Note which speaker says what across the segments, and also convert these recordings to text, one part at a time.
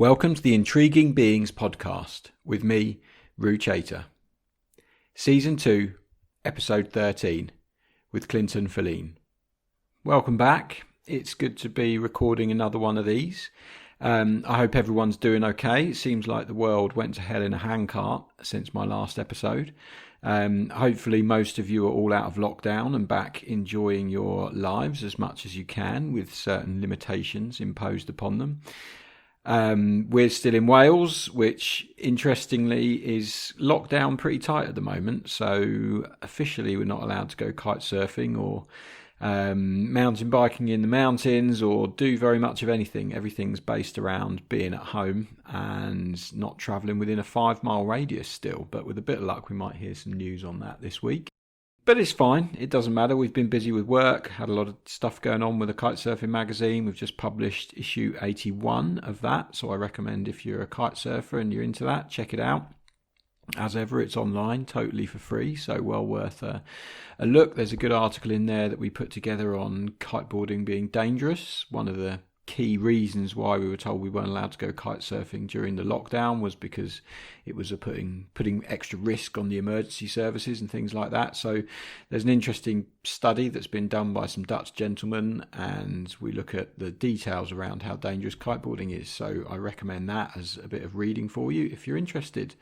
Speaker 1: Welcome to the Intriguing Beings podcast with me, Roo Chater. Season 2, Episode 13 with Clinton Filen. Welcome back. It's good to be recording another one of these. I hope everyone's doing okay. It seems like the world went to hell in a handcart since my last episode. Hopefully most of you are all out of lockdown and back enjoying your lives as much as you can with certain limitations imposed upon them. We're still in Wales, which interestingly is locked down pretty tight at the moment. So officially we're not allowed to go kite surfing or mountain biking in the mountains or do very much of anything. Everything's based around being at home and not travelling within a 5-mile radius still. But with a bit of luck, we might hear some news on that this week. But it's fine. It doesn't matter. We've been busy with work, had a lot of stuff going on with the Kitesurfing magazine. We've just published issue 81 of that. So I recommend if you're a kite surfer and you're into that, check it out. As ever, it's online, totally for free. So well worth a look. There's a good article in there that we put together on kiteboarding being dangerous. One of the key reasons why we were told we weren't allowed to go kite surfing during the lockdown was because it was putting extra risk on the emergency services and things like that. So there's an interesting study that's been done by some Dutch gentlemen, and we look at the details around how dangerous kiteboarding is. So I recommend that as a bit of reading for you if you're interested.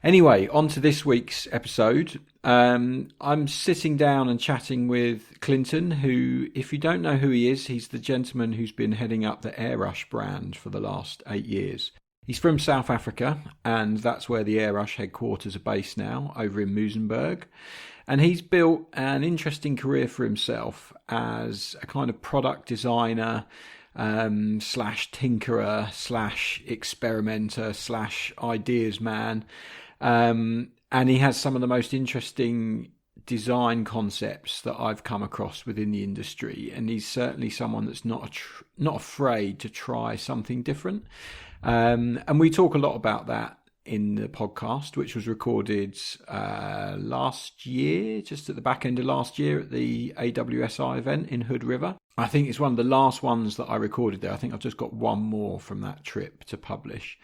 Speaker 1: Anyway, on to this week's episode. I'm sitting down and chatting with Clinton, who, if you don't know who he is, he's the gentleman who's been heading up the Airush brand for the last 8 years. He's from South Africa, and that's where the Airush headquarters are based now, over in Muizenberg. And he's built an interesting career for himself as a kind of product designer, slash tinkerer, slash experimenter, slash ideas man. And he has some of the most interesting design concepts that I've come across within the industry. And he's certainly someone that's not afraid to try something different. And we talk a lot about that in the podcast, which was recorded last year, just at the back end of last year at the AWSI event in Hood River. I think it's one of the last ones that I recorded there. I think I've just got one more from that trip to publish.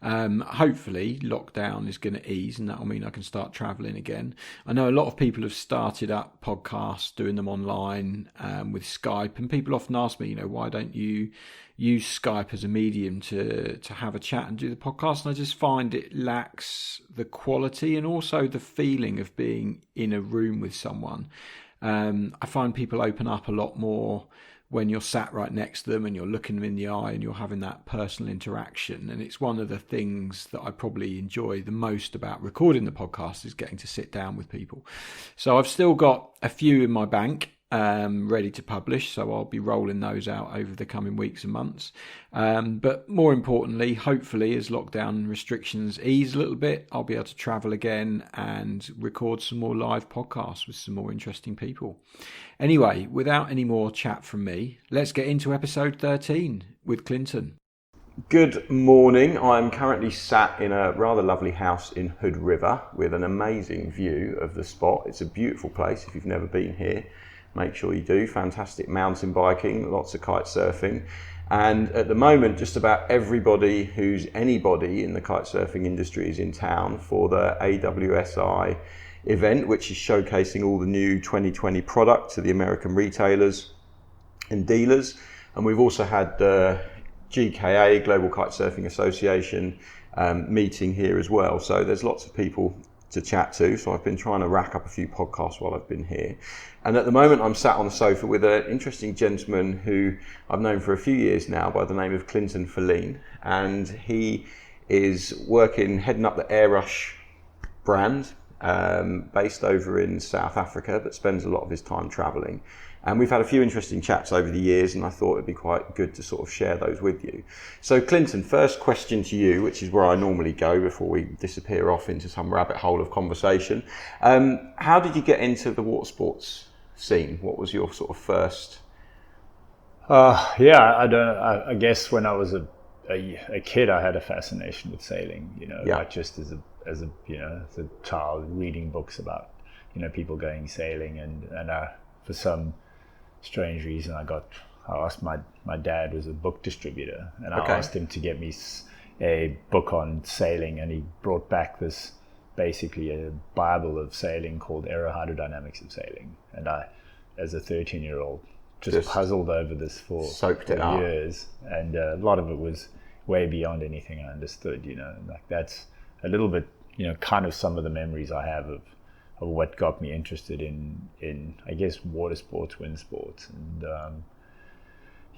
Speaker 1: Hopefully lockdown is going to ease and that will mean I can start traveling again. I know a lot of people have started up podcasts, doing them online with Skype, and people often ask me, why don't you use Skype as a medium to have a chat and do the podcast? And I just find it lacks the quality and also the feeling of being in a room with someone. I find people open up a lot more when you're sat right next to them and you're looking them in the eye and you're having that personal interaction. And it's one of the things that I probably enjoy the most about recording the podcast is getting to sit down with people. So I've still got a few in my bank ready to publish, so I'll be rolling those out over the coming weeks and months. But more importantly, hopefully as lockdown restrictions ease a little bit, I'll be able to travel again and record some more live podcasts with some more interesting people. Anyway, without any more chat from me, let's get into episode 13 with Clinton. Good morning. I'm currently sat in a rather lovely house in Hood River with an amazing view of the spot. It's a beautiful place. If you've never been here, make sure you do. Fantastic mountain biking, lots of kite surfing. And at the moment, just about everybody who's anybody in the kite surfing industry is in town for the AWSI event, which is showcasing all the new 2020 product to the American retailers and dealers. And we've also had the GKA, Global Kite Surfing Association, meeting here as well. So there's lots of people to chat to. So I've been trying to rack up a few podcasts while I've been here. And at the moment I'm sat on the sofa with an interesting gentleman who I've known for a few years now by the name of Clinton Filen. And he is heading up the Airush brand, based over in South Africa, but spends a lot of his time traveling. And we've had a few interesting chats over the years, and I thought it'd be quite good to sort of share those with you. So Clinton, first question to you, which is where I normally go before we disappear off into some rabbit hole of conversation. How did you get into the water sports scene? What was your sort of first?
Speaker 2: I guess when I was a kid, I had a fascination with sailing, not just as a child reading books about, people going sailing and for some strange reason I asked my dad was a book distributor, and I asked him to get me a book on sailing, and he brought back this basically a Bible of sailing called Aerohydrodynamics of Sailing. And I, as a 13-year-old, just puzzled over this for years. And a lot of it was way beyond anything I understood, you know. Like that's a little bit, you know, kind of some of the memories I have of what got me interested in I guess water sports, wind sports, and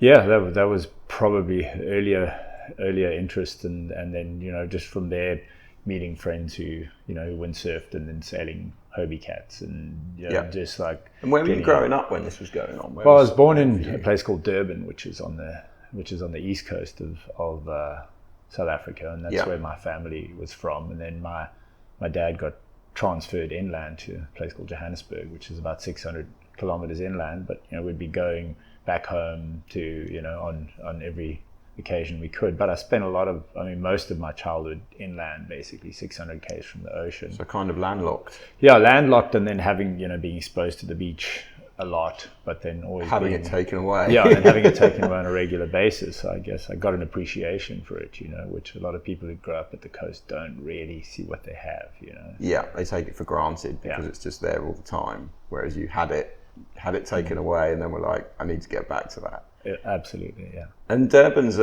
Speaker 2: that was probably earlier interest, and then, you know, just from there meeting friends who, you know, windsurfed and then sailing Hobie cats, and you know, just like.
Speaker 1: And where were you growing up when this was going on?
Speaker 2: Well, I was born in a place called Durban, which is on the east coast of South Africa, and that's where my family was from. And then my dad got transferred inland to a place called Johannesburg, which is about 600 kilometers inland. But, you know, we'd be going back home to, you know, on every occasion we could. But I spent most of my childhood inland, basically 600 k's from the ocean.
Speaker 1: So kind of landlocked.
Speaker 2: Yeah, landlocked, and then having, you know, being exposed to the beach a lot, but then always
Speaker 1: having it taken away.
Speaker 2: Yeah, and having it taken away on a regular basis. So I guess I got an appreciation for it, you know, which a lot of people who grow up at the coast don't really see what they have, you know.
Speaker 1: Yeah, they take it for granted because it's just there all the time. Whereas you had it taken away, and then we're like, I need to get back to that.
Speaker 2: Yeah, absolutely, yeah.
Speaker 1: And Durban's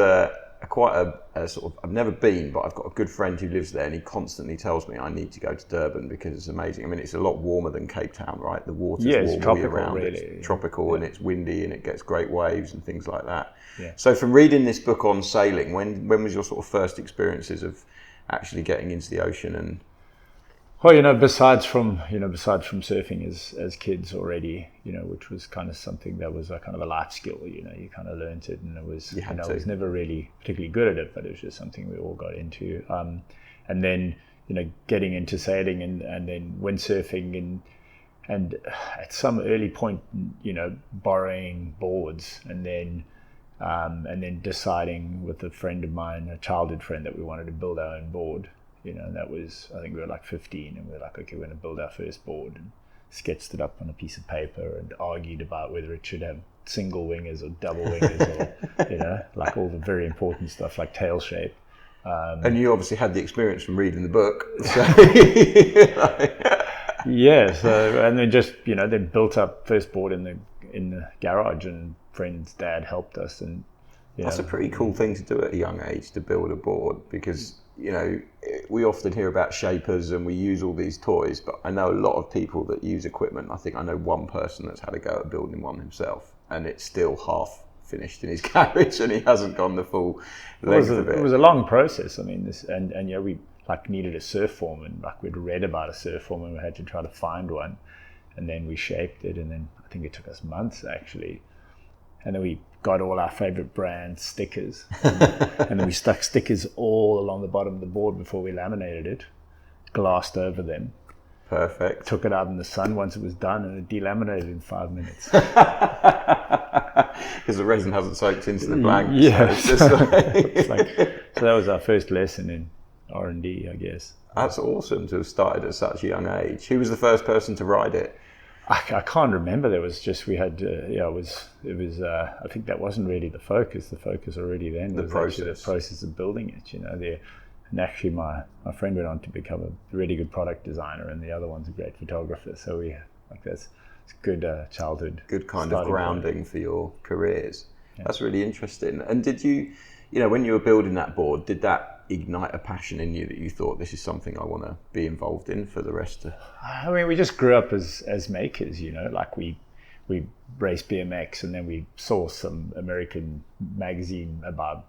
Speaker 1: quite a sort of, I've never been, but I've got a good friend who lives there, and he constantly tells me I need to go to Durban because it's amazing. I mean, it's a lot warmer than Cape Town, right? The water's warm all year round. Really. It's tropical, and it's windy, and it gets great waves and things like that. Yeah. So from reading this book on sailing, when was your sort of first experiences of actually getting into the ocean? And
Speaker 2: well, you know, besides from surfing as kids already, you know, which was kind of something that was a kind of a life skill, you know, you kind of learned it, and it was, I was never really particularly good at it, but it was just something we all got into. And then, you know, getting into sailing and then windsurfing and at some early point, you know, borrowing boards, and then deciding with a friend of mine, a childhood friend, that we wanted to build our own board. You know, and that was, I think we were like 15, and we were like, okay, we're going to build our first board, and sketched it up on a piece of paper and argued about whether it should have single wingers or double wingers or, you know, like all the very important stuff like tail shape.
Speaker 1: And you obviously had the experience from reading the book. So.
Speaker 2: Yeah, so, and then just, you know, then built up first board in the garage, and friend's dad helped us. And
Speaker 1: that's a pretty cool thing to do at a young age, to build a board, because, you know, we often hear about shapers and we use all these toys, but I know a lot of people that use equipment. I think I know one person that's had a go at building one himself, and it's still half finished in his garage, and he hasn't gone the full length of it.
Speaker 2: It was a long process. I mean, and you know, we like needed a surf form, and like we'd read about a surf form, and we had to try to find one, and then we shaped it, and then I think it took us months actually. And then we got all our favorite brand stickers, and then we stuck stickers all along the bottom of the board before we laminated it, glassed over them.
Speaker 1: Perfect.
Speaker 2: Took it out in the sun once it was done, and it delaminated in 5 minutes.
Speaker 1: Because the resin hasn't soaked into the blank.
Speaker 2: Yeah. So that was our first lesson in R&D, I guess.
Speaker 1: That's awesome to have started at such a young age. Who was the first person to ride it?
Speaker 2: I can't remember. There was just, we had, it was. I think that wasn't really the focus. The focus already then was the process of building it. You know, and actually my friend went on to become a really good product designer, and the other one's a great photographer. So it's good childhood.
Speaker 1: Good kind of grounding for your careers. Yeah. That's really interesting. And did you, you know, when you were building that board, did that ignite a passion in you that you thought, this is something I want to be involved in for the rest of?
Speaker 2: I mean, we just grew up as makers, you know, like we raced BMX, and then we saw some American magazine about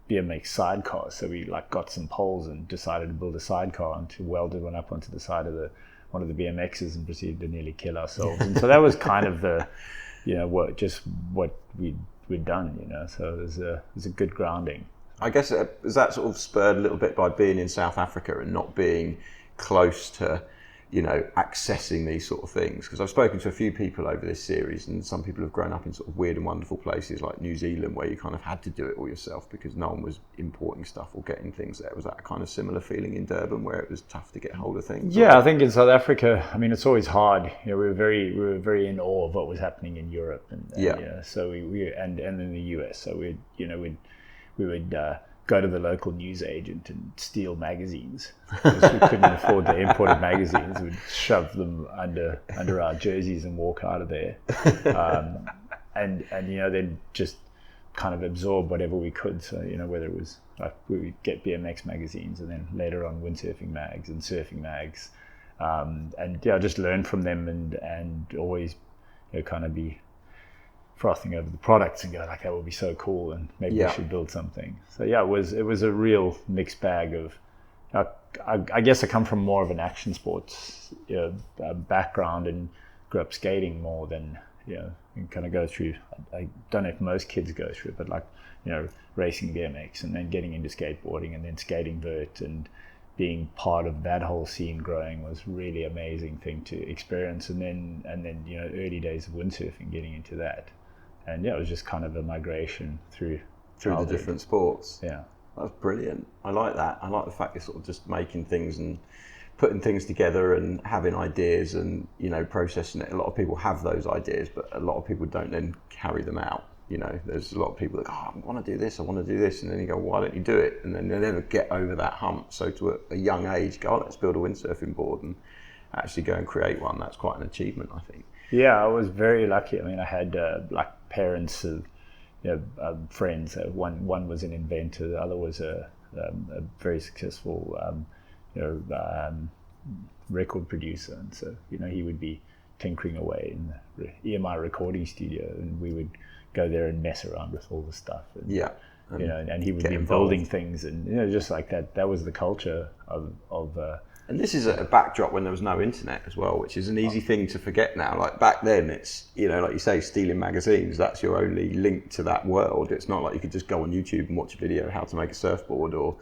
Speaker 2: BMX sidecars, so we like got some poles and decided to build a sidecar, and to welded one up onto the side of one of the BMXs and proceeded to nearly kill ourselves. And so that was kind of the, you know, what we'd done, you know. So it was a good grounding.
Speaker 1: I guess was that sort of spurred a little bit by being in South Africa and not being close to, you know, accessing these sort of things? Because I've spoken to a few people over this series, and some people have grown up in sort of weird and wonderful places like New Zealand, where you kind of had to do it all yourself because no one was importing stuff or getting things there. Was that a kind of similar fefeeling in Durban, where it was tough to get hold of things?
Speaker 2: Yeah, I think in South Africa, I mean, it's always hard. You know, we were very in awe of what was happening in Europe, and you know, so we and in the US. So we would go to the local newsagent and steal magazines because we couldn't afford the imported magazines. We'd shove them under our jerseys and walk out of there, and then just kind of absorb whatever we could. So whether it was like we would get BMX magazines, and then later on windsurfing mags and surfing mags, and just learn from them and always kind of be frothing over the products and go like, that would be so cool, and maybe we should build something. So it was a real mixed bag of. I guess I come from more of an action sports background and grew up skating more than and kind of go through. I don't know if most kids go through it, but like racing BMX and then getting into skateboarding and then skating vert and being part of that whole scene growing was really amazing thing to experience. And then early days of windsurfing, getting into that. And it was just kind of a migration through
Speaker 3: the different sports.
Speaker 2: Yeah,
Speaker 3: that's brilliant. I like that. I like the fact you're sort of just making things and putting things together and having ideas and processing it. A lot of people have those ideas, but a lot of people don't then carry them out. There's a lot of people that I want to do this, and then you go, why don't you do it? And then they never get over that hump. So to a young age, go, let's build a windsurfing board and actually go and create one. That's quite an achievement, I think.
Speaker 2: Yeah, I was very lucky. I mean, I had parents of friends. One was an inventor, the other was a very successful record producer, and so he would be tinkering away in the EMI recording studio, and we would go there and mess around with all the stuff. And, and he would be building things, and just like that. That was the culture of
Speaker 3: and this is a backdrop when there was no internet as well, which is an easy thing to forget now. Like back then, it's, like you say, stealing magazines, that's your only link to that world. It's not like you could just go on YouTube and watch a video how to make a surfboard or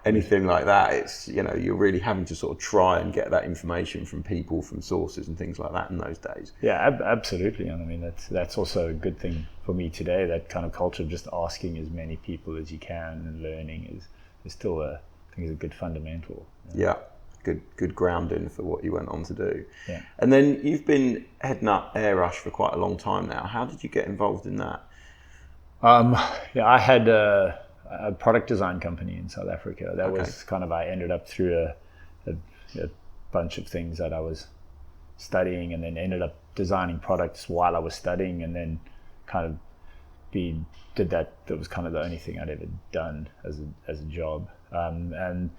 Speaker 3: anything like that. It's, you're really having to sort of try and get that information from people, from sources and things like that in those days.
Speaker 2: Yeah, absolutely. And I mean, that's also a good thing for me today, that kind of culture of just asking as many people as you can and learning is still I think is a good fundamental.
Speaker 3: Yeah. Good grounding for what you went on to do.
Speaker 2: Yeah.
Speaker 3: And then you've been heading up Airush for quite a long time now. How did you get involved in that?
Speaker 2: I had a product design company in South Africa. That was kind of, I ended up through a bunch of things that I was studying, and then ended up designing products while I was studying, and then kind of did that. That was kind of the only thing I'd ever done as a job. And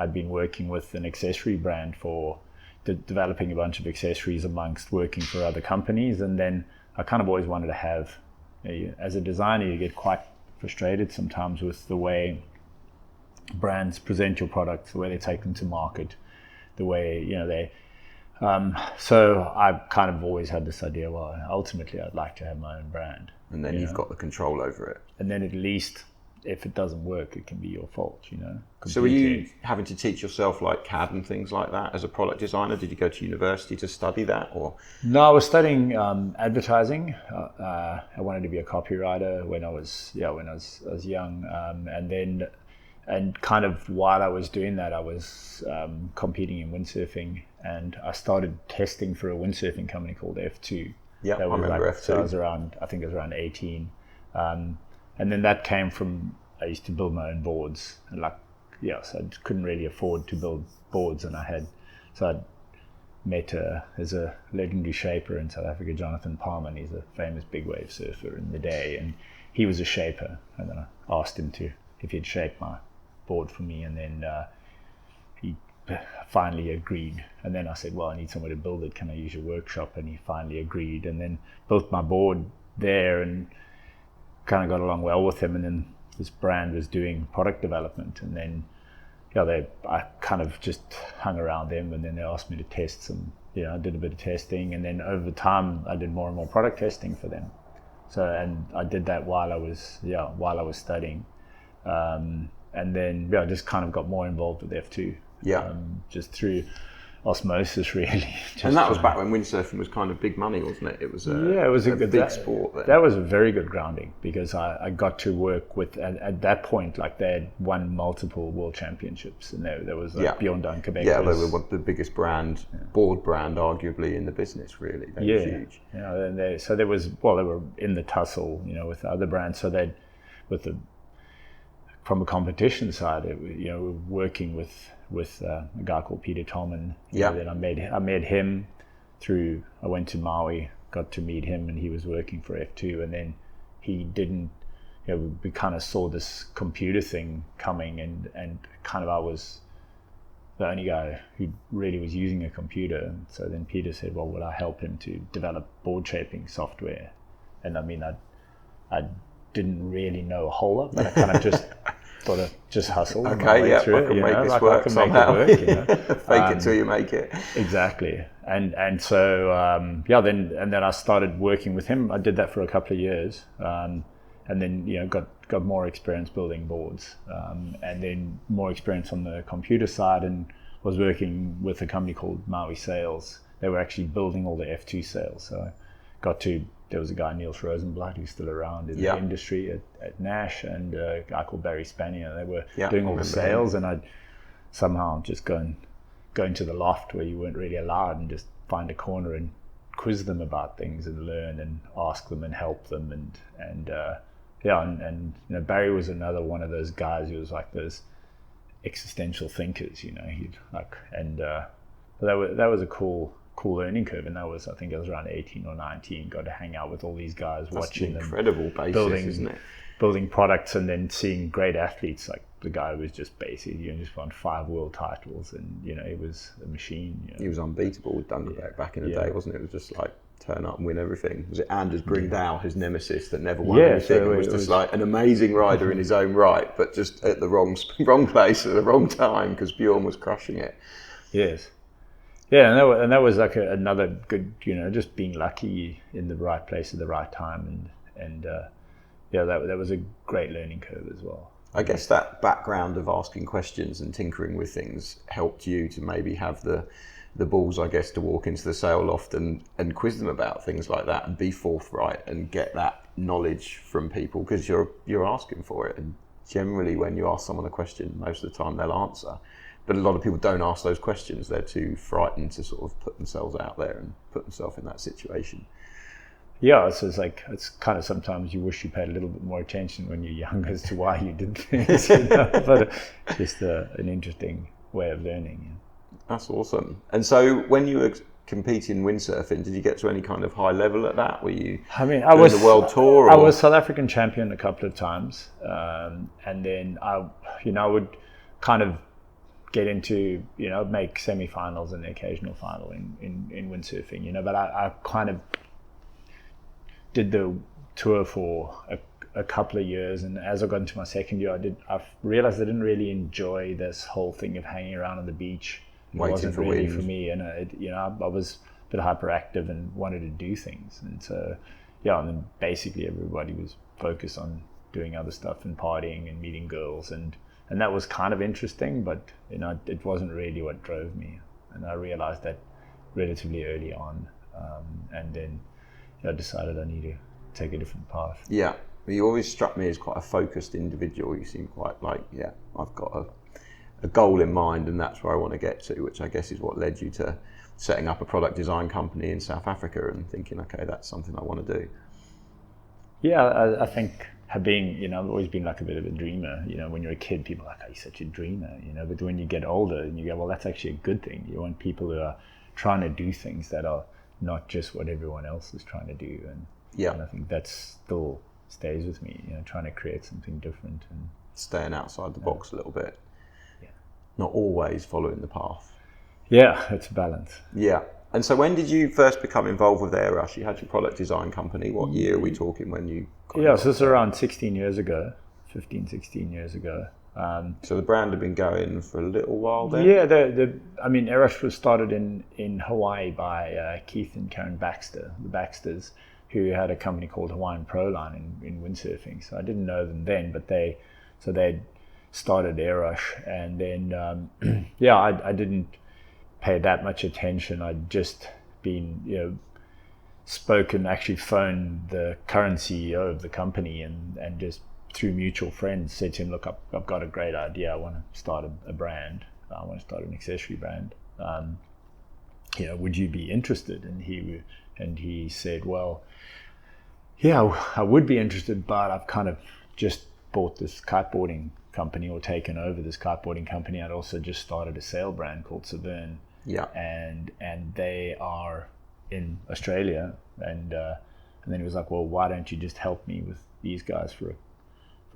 Speaker 2: I'd been working with an accessory brand for developing a bunch of accessories amongst working for other companies. And then I kind of always wanted to have, as a designer, you get quite frustrated sometimes with the way brands present your products, the way they take them to market, the way, they... so I kind of always had this idea, well, ultimately I'd like to have my own brand.
Speaker 3: And then you've got the control over it.
Speaker 2: And then at least, if it doesn't work, it can be your fault, Completely.
Speaker 3: So were you having to teach yourself like CAD and things like that as a product designer? Did you go to university to study that, or?
Speaker 2: No, I was studying advertising. I wanted to be a copywriter when I was young, and kind of while I was doing that, I was competing in windsurfing, and I started testing for a windsurfing company called F2.
Speaker 3: Yeah, I remember F2.
Speaker 2: So I was around 18. And then that came from, I used to build my own boards, and so I couldn't really afford to build boards, and I'd met there's a legendary shaper in South Africa, Jonathan Palmer, and he's a famous big wave surfer in the day, and he was a shaper, and then I asked him if he'd shape my board for me, and then he finally agreed. And then I said, well, I need somewhere to build it, can I use your workshop? And he finally agreed, and then built my board there, and kind of got along well with him. And then this brand was doing product development, and then I kind of just hung around them, and then they asked me to test some. I did a bit of testing, and then over time I did more and more product testing for them. So, and I did that while I was studying, and then I just kind of got more involved with F2. Just through osmosis, really.
Speaker 3: And that was back when windsurfing was kind of big money, wasn't it? It was a big sport then.
Speaker 2: That was a very good grounding, because I got to work with, at that point, like they had won multiple world championships, and there was Bjorn Dunkerbeck.
Speaker 3: Yeah, they were the biggest board brand, arguably, in the business, really. They were huge.
Speaker 2: And they were in the tussle, with other brands. So with the from a competition side, working with a guy called Peter Tolman. Then I met him through. I went to Maui, got to meet him, and he was working for F2. And then he didn't. We kind of saw this computer thing coming, and kind of I was the only guy who really was using a computer. So then Peter said, well, would I help him to develop board shaping software? And I mean, I didn't really know a whole lot, but I kind of just sort of just hustled my way through it.
Speaker 3: I can make this work somehow.
Speaker 2: Make it work,
Speaker 3: Fake it till you make it.
Speaker 2: Exactly. And so then I started working with him. I did that for a couple of years, and then got more experience building boards, and then more experience on the computer side, and was working with a company called Maui Sales. They were actually building all the F2 sales. So there was a guy, Niels Rosenblatt, who's still around in the industry at Nash, and a guy called Barry Spanier. They were doing all the sales, and I'd somehow just go into the loft where you weren't really allowed, and just find a corner and quiz them about things and learn and ask them and help them. And Barry was another one of those guys who was like those existential thinkers, that was a cool learning curve. And I think I was around 18 or 19, got to hang out with all these guys. That's watching them,
Speaker 3: incredible basis, isn't it?
Speaker 2: Building products, and then seeing great athletes. Like the guy was just basically, just won 5 world titles, and he was a machine.
Speaker 3: He was unbeatable with Dunkerbeck back in the day, wasn't it? It was just like turn up and win everything. Was it Anders Brindal, his nemesis, that never won anything? So it was just like an amazing rider in his own right, but just at the wrong place at the wrong time, because Bjorn was crushing it.
Speaker 2: Yes. Yeah, and that was like another good, just being lucky in the right place at the right time, and that was a great learning curve as well.
Speaker 3: I guess that background of asking questions and tinkering with things helped you to maybe have the balls, I guess, to walk into the sale loft and quiz them about things like that, and be forthright and get that knowledge from people, because you're asking for it. And generally, when you ask someone a question, most of the time they'll answer. But a lot of people don't ask those questions. They're too frightened to sort of put themselves out there and put themselves in that situation.
Speaker 2: Yeah, so it's kind of sometimes you wish you paid a little bit more attention when you're young as to why you did things. But it's just an interesting way of learning. Yeah.
Speaker 3: That's awesome. And so when you were competing windsurfing, did you get to any kind of high level at that? Were you
Speaker 2: I was
Speaker 3: the world tour?
Speaker 2: I was South African champion a couple of times, and then I would kind of get into, make semi-finals and the occasional final in windsurfing, but I kind of did the tour for a couple of years, and as I got into my second year, I realized I didn't really enjoy this whole thing of hanging around on the beach. It wasn't really for me, and I was a bit hyperactive and wanted to do things, and so and then basically everybody was focused on doing other stuff and partying and meeting girls, and that was kind of interesting, but it wasn't really what drove me, and I realized that relatively early on, and then I decided I need to take a different path.
Speaker 3: Yeah, you always struck me as quite a focused individual. You seem quite like, I've got a goal in mind, and that's where I want to get to, which I guess is what led you to setting up a product design company in South Africa and thinking, okay, that's something I want to do.
Speaker 2: Yeah, I think I've always been like a bit of a dreamer. When you're a kid, people are like, oh, you're such a dreamer, but when you get older and you go, well, that's actually a good thing. You want people who are trying to do things that are not just what everyone else is trying to do. And I think that still stays with me, trying to create something different. And
Speaker 3: staying outside the box a little bit. Yeah. Not always following the path.
Speaker 2: Yeah, it's a balance.
Speaker 3: Yeah. And so when did you first become involved with Airush? You had your product design company. What year are we talking when you...
Speaker 2: So it's around 16 years ago.
Speaker 3: So the brand had been going for a little while then?
Speaker 2: Yeah, Airush was started in Hawaii by Keith and Karen Baxter, the Baxters, who had a company called Hawaiian Proline in windsurfing. So I didn't know them then, but they'd started Airush, and then I didn't pay that much attention. I'd just been actually phoned the current CEO of the company, and just through mutual friends said to him, look, I've got a great idea. I want to start a brand. I want to start an accessory brand. Would you be interested? And he said, well, yeah, I would be interested, but I've kind of just bought this kiteboarding company, or taken over this kiteboarding company. I'd also just started a sail brand called Severn.
Speaker 3: Yeah.
Speaker 2: And they are in Australia, and then he was like, well, why don't you just help me with these guys for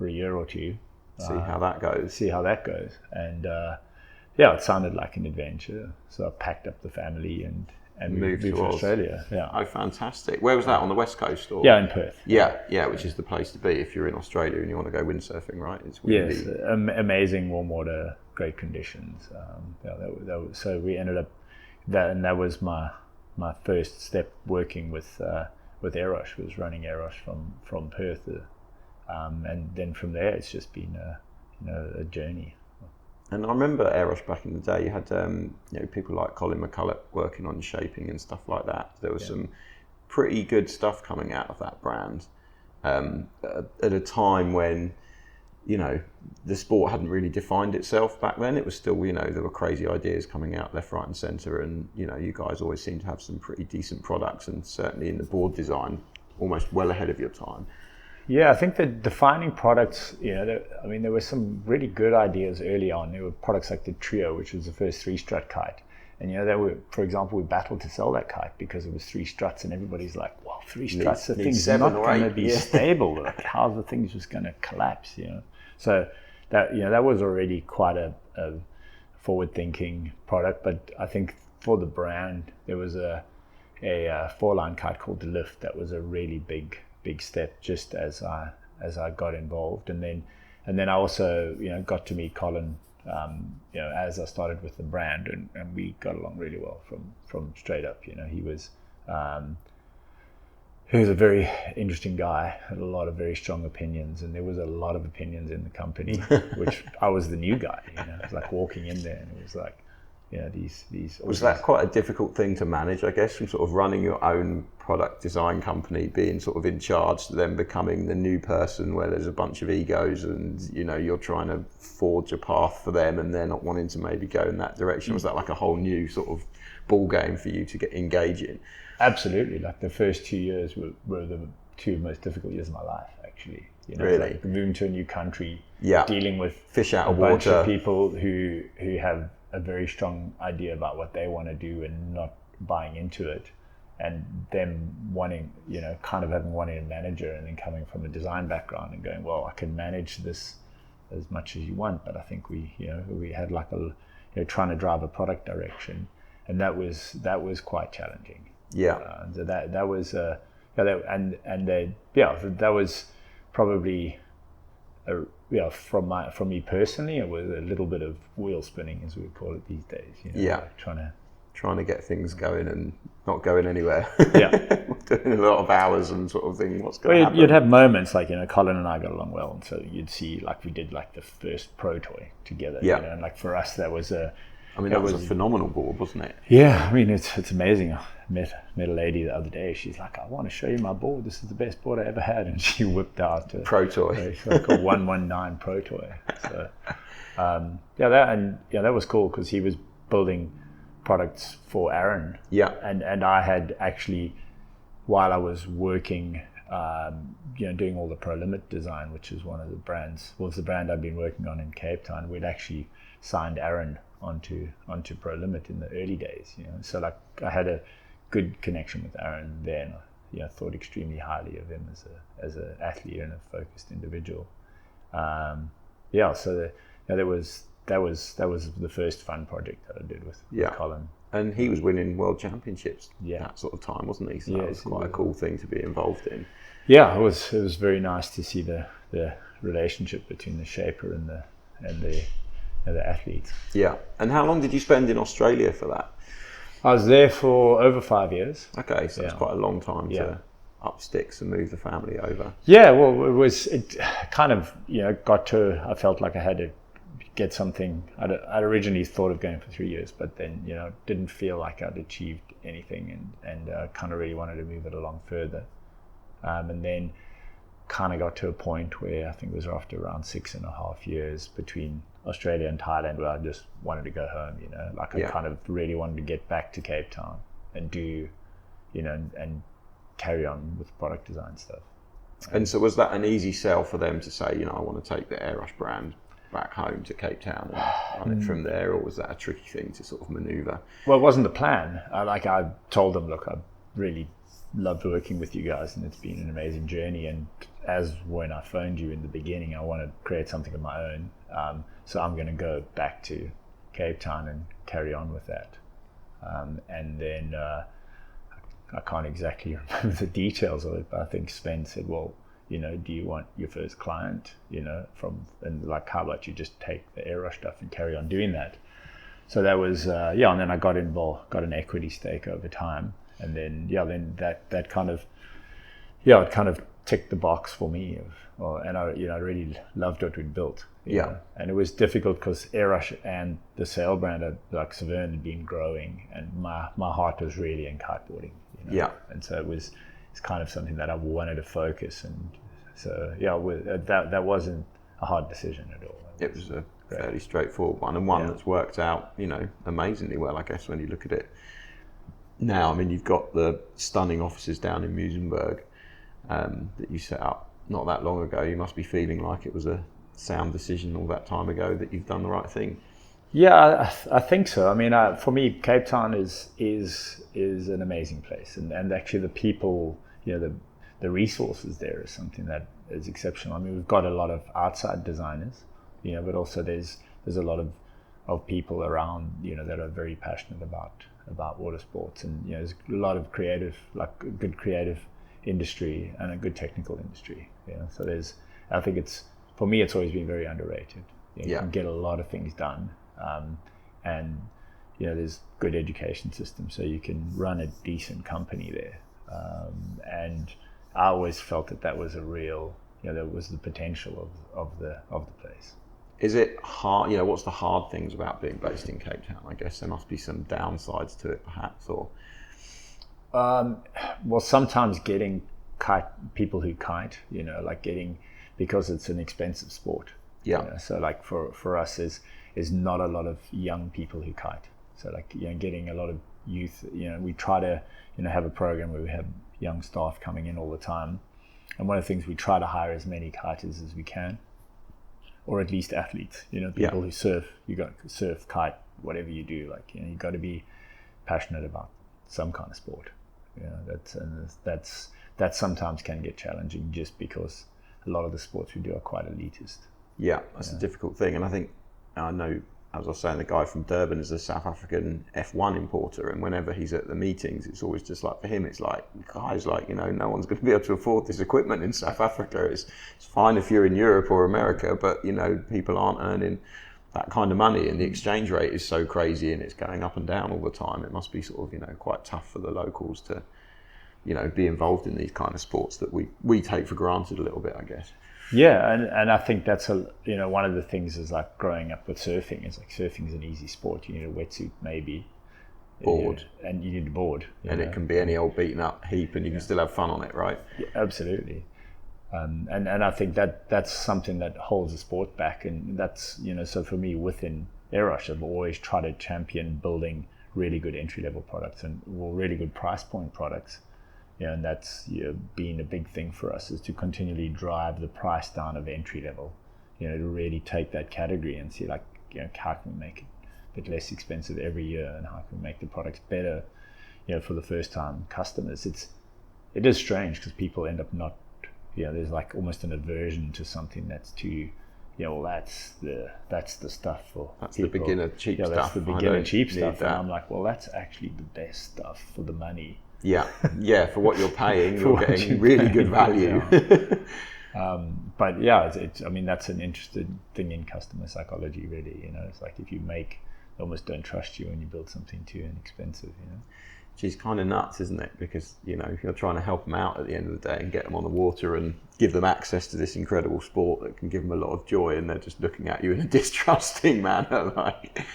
Speaker 2: a year or two,
Speaker 3: See how that goes.
Speaker 2: And it sounded like an adventure, so I packed up the family and moved to Australia. Yeah.
Speaker 3: Oh, fantastic. Where was that, on the West Coast? Or?
Speaker 2: Yeah, in Perth.
Speaker 3: Yeah, which is the place to be if you're in Australia and you want to go windsurfing, right? It's windy.
Speaker 2: Yes, amazing warm water, great conditions. So we ended up and that was my first step working with Airush, was running Airush from Perth, and then from there it's just been a journey.
Speaker 3: And I remember Airush back in the day. You had people like Colin McCulloch working on shaping and stuff like that. There was some pretty good stuff coming out of that brand at a time when the sport hadn't really defined itself back then. It was still, there were crazy ideas coming out left, right and centre, and you guys always seem to have some pretty decent products, and certainly in the board design, almost well ahead of your time.
Speaker 2: Yeah, I think that defining products, there were some really good ideas early on. There were products like the Trio, which was the first 3-strut kite. And, for example, we battled to sell that kite because it was 3 struts, and everybody's like, well, 3 struts, the thing's not going to be stable. Like, how's the thing just going to collapse, So that was already quite a forward-thinking product. But I think for the brand, there was a 4-line kite called the Lift that was a really big step just as I got involved, and then I also got to meet Colin as I started with the brand, and we got along really well from straight up. He was a very interesting guy, had a lot of very strong opinions, and there was a lot of opinions in the company, which I was the new guy. It was like walking in there, and it was like, these.
Speaker 3: Was that quite a difficult thing to manage, I guess, from sort of running your own product design company, being sort of in charge, to then becoming the new person where there's a bunch of egos and, you're trying to forge a path for them and they're not wanting to maybe go in that direction? Was that like a whole new sort of ball game for you to engage in?
Speaker 2: Absolutely. Like the first 2 years were the 2 most difficult years of my life, actually.
Speaker 3: Really?
Speaker 2: Like moving to a new country, dealing with
Speaker 3: fish out of
Speaker 2: bunch
Speaker 3: water,
Speaker 2: of people who have a very strong idea about what they want to do and not buying into it, and them wanting, kind of wanting a manager, and then coming from a design background and going, well, I can manage this as much as you want, but I think we had like trying to drive a product direction, and that was quite challenging.
Speaker 3: Yeah.
Speaker 2: So that was that was probably from me personally, it was a little bit of wheel spinning, as we would call it these days. Like
Speaker 3: trying to get things going and not going anywhere.
Speaker 2: Yeah.
Speaker 3: Doing a lot of hours and sort of thing. What's going to happen?
Speaker 2: You'd have moments like, Colin and I got along well, and so you'd see, like, we did like the first pro toy together.
Speaker 3: Yeah.
Speaker 2: And like for us, that was that
Speaker 3: was a phenomenal board, wasn't it?
Speaker 2: Yeah, it's amazing. I met a lady the other day. She's like, I want to show you my board. This is the best board I ever had. And she whipped out a
Speaker 3: pro toy,
Speaker 2: like a 119 pro toy. So that was cool, because he was building products for Aaron.
Speaker 3: Yeah.
Speaker 2: And I had actually, while I was working, doing all the Pro Limit design, which is one of the brands, was the brand I'd been working on in Cape Town. We'd actually signed Aaron onto Pro Limit in the early days. So like I had a good connection with Aaron then. Thought extremely highly of him as an athlete and a focused individual. So that was the first fun project that I did with Colin.
Speaker 3: And he was winning world championships that sort of time, wasn't he? So that was quite a cool thing to be involved in.
Speaker 2: Yeah, it was very nice to see the relationship between the shaper and the athletes.
Speaker 3: Yeah. And how long did you spend in Australia for that?
Speaker 2: I was there for over 5 years.
Speaker 3: Okay, so it's quite a long time to up sticks and move the family over.
Speaker 2: Yeah, well, it kind of, got to, I felt like I had to get something. I'd originally thought of going for 3 years, but then, didn't feel like I'd achieved anything, and kind of really wanted to move it along further. And then kind of got to a point where I think it was after around 6.5 years between Australia and Thailand, where I just wanted to go home, I kind of really wanted to get back to Cape Town and do, and carry on with product design stuff.
Speaker 3: And so was that an easy sell for them to say, I want to take the Airush brand back home to Cape Town and run it from there, or was that a tricky thing to sort of maneuver?
Speaker 2: Well, it wasn't the plan. I told them, look, I really loved working with you guys, and it's been an amazing journey. And as when I phoned you in the beginning, I want to create something of my own. So I'm going to go back to Cape Town and carry on with that. And then I can't exactly remember the details of it, but I think Sven said, well, do you want your first client, and like, how about you just take the Airush stuff and carry on doing that? So that was, and then I got involved, got an equity stake over time. And then, then that kind of, it kind of ticked the box for me. And I really loved what we'd built.
Speaker 3: Yeah.
Speaker 2: And it was difficult because Airush and the sail brand, like Severn, had been growing, and my heart was really in kiteboarding.
Speaker 3: Yeah.
Speaker 2: And so it's kind of something that I wanted to focus. And so, that wasn't a hard decision at all.
Speaker 3: It was a fairly straightforward one, and one that's worked out, amazingly well, I guess, when you look at it now. I mean, you've got the stunning offices down in Musenberg that you set up not that long ago. You must be feeling like it was a sound decision all that time ago, that you've done the right thing.
Speaker 2: Yeah, I think so. I mean, for me, Cape Town is an amazing place, and actually the people, the resources there is something that is exceptional. I mean, we've got a lot of outside designers, but also there's a lot of people around, that are very passionate about water sports, and there's a lot of creative, like a good creative industry and a good technical industry. So I think for me, it's always been very underrated. You can get a lot of things done. And there's good education system, so you can run a decent company there. And I always felt that was a real, that was the potential of the place.
Speaker 3: Is it hard? What's the hard things about being based in Cape Town? I guess there must be some downsides to it, perhaps, or.
Speaker 2: Well, sometimes getting people who kite, because it's an expensive sport.
Speaker 3: Yeah.
Speaker 2: So like for us is not a lot of young people who kite. So like, getting a lot of youth, we try to, have a program where we have young staff coming in all the time. And one of the things, we try to hire as many kiters as we can, or at least athletes, people who surf. You got surf, kite, whatever you do, you got to be passionate about some kind of sport. That sometimes can get challenging, just because a lot of the sports we do are quite elitist.
Speaker 3: Yeah, that's a difficult thing. And I know, as I was saying, the guy from Durban is a South African F1 importer, and whenever he's at the meetings, it's always just like, for him, it's like, guys, no one's going to be able to afford this equipment in South Africa. It's fine if you're in Europe or America, but people aren't earning that kind of money, and the exchange rate is so crazy, and it's going up and down all the time. It must be sort of quite tough for the locals to be involved in these kind of sports that we take for granted a little bit, I guess.
Speaker 2: Yeah, and I think that's one of the things is, like, growing up with surfing, is like, surfing's an easy sport. You need a wetsuit, maybe,
Speaker 3: board,
Speaker 2: and you need a board,
Speaker 3: and it can be any old beaten up heap, and you can still have fun on it, right?
Speaker 2: Yeah, absolutely. And I think that's something that holds the sport back, and that's so for me within Airush, I've always tried to champion building really good entry level products and really good price point products. And that's been a big thing for us, is to continually drive the price down of entry level, to really take that category and see, like, how can we make it a bit less expensive every year, and how can we make the products better, for the first time customers. It is strange, because people end up not, there's like almost an aversion to something that's too, that's the stuff for
Speaker 3: that's
Speaker 2: people.
Speaker 3: The beginner cheap stuff.
Speaker 2: That's the beginner cheap stuff.
Speaker 3: That.
Speaker 2: And I'm like, well, that's actually the best stuff for the money.
Speaker 3: Yeah, for what you're paying, you're getting really good value.
Speaker 2: But I mean, that's an interesting thing in customer psychology, really. It's like, if you they almost don't trust you when you build something too inexpensive.
Speaker 3: Which is kind of nuts, isn't it? Because you're trying to help them out at the end of the day and get them on the water and give them access to this incredible sport that can give them a lot of joy, and they're just looking at you in a distrusting manner, like.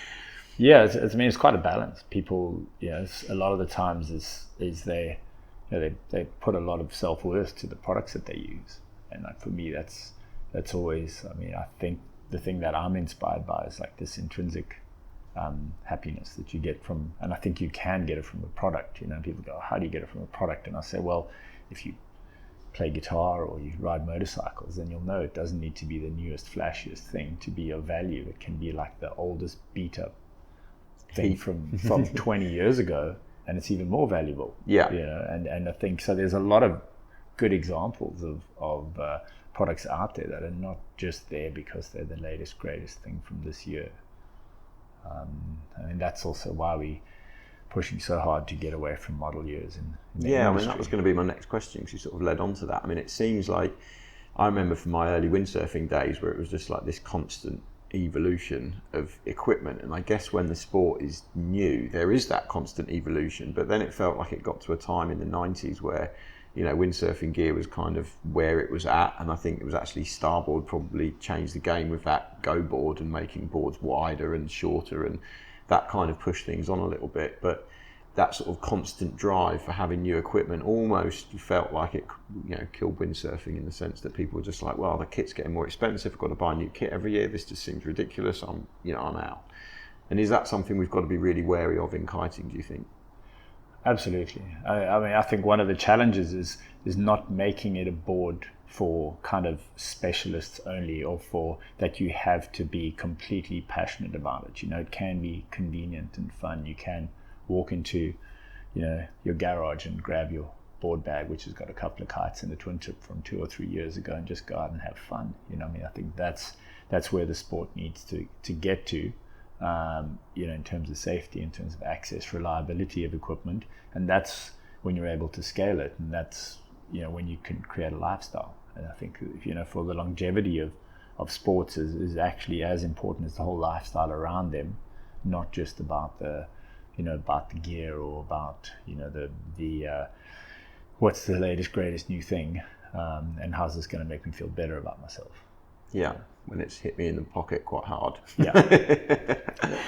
Speaker 2: Yeah, it's quite a balance. People, a lot of the times is they put a lot of self-worth to the products that they use, and like, for me, that's always. I mean, I think the thing that I'm inspired by is, like, this intrinsic happiness that you get from, and I think you can get it from a product. People go, how do you get it from a product? And I say, well, if you play guitar or you ride motorcycles, then you'll know it doesn't need to be the newest, flashiest thing to be of value. It can be like the oldest beat up thing from 20 years ago, and it's even more valuable.
Speaker 3: Yeah.
Speaker 2: And I think so. There's a lot of good examples of products out there that are not just there because they're the latest, greatest thing from this year. I mean, that's also why we pushing so hard to get away from model years in the
Speaker 3: industry. I mean, that was going to be my next question, because you sort of led on to that. I mean, it seems like, I remember from my early windsurfing days where it was just like this constant evolution of equipment, and I guess when the sport is new, there is that constant evolution, but then it felt like it got to a time in the 90s where, windsurfing gear was kind of where it was at, and I think it was actually Starboard probably changed the game with that Go board and making boards wider and shorter, and that kind of pushed things on a little bit. But that sort of constant drive for having new equipment almost felt like it, killed windsurfing, in the sense that people were just like, well, the kit's getting more expensive, I've got to buy a new kit every year, this just seems ridiculous, I'm out. And is that something we've got to be really wary of in kiting, do you think?
Speaker 2: Absolutely. I mean, I think one of the challenges is not making it a board for kind of specialists only, or for that you have to be completely passionate about it. It can be convenient and fun. You can walk into, your garage and grab your board bag, which has got a couple of kites in the twin tip from 2 or 3 years ago, and just go out and have fun. I think that's where the sport needs to get to. In terms of safety, in terms of access, reliability of equipment, and that's when you're able to scale it, and that's when you can create a lifestyle. And I think for the longevity of sports is actually as important as the whole lifestyle around them, not just about the about the gear, or about the what's the latest greatest new thing, and how's this going to make me feel better about myself.
Speaker 3: Yeah, when it's hit me in the pocket quite hard.
Speaker 2: Yeah,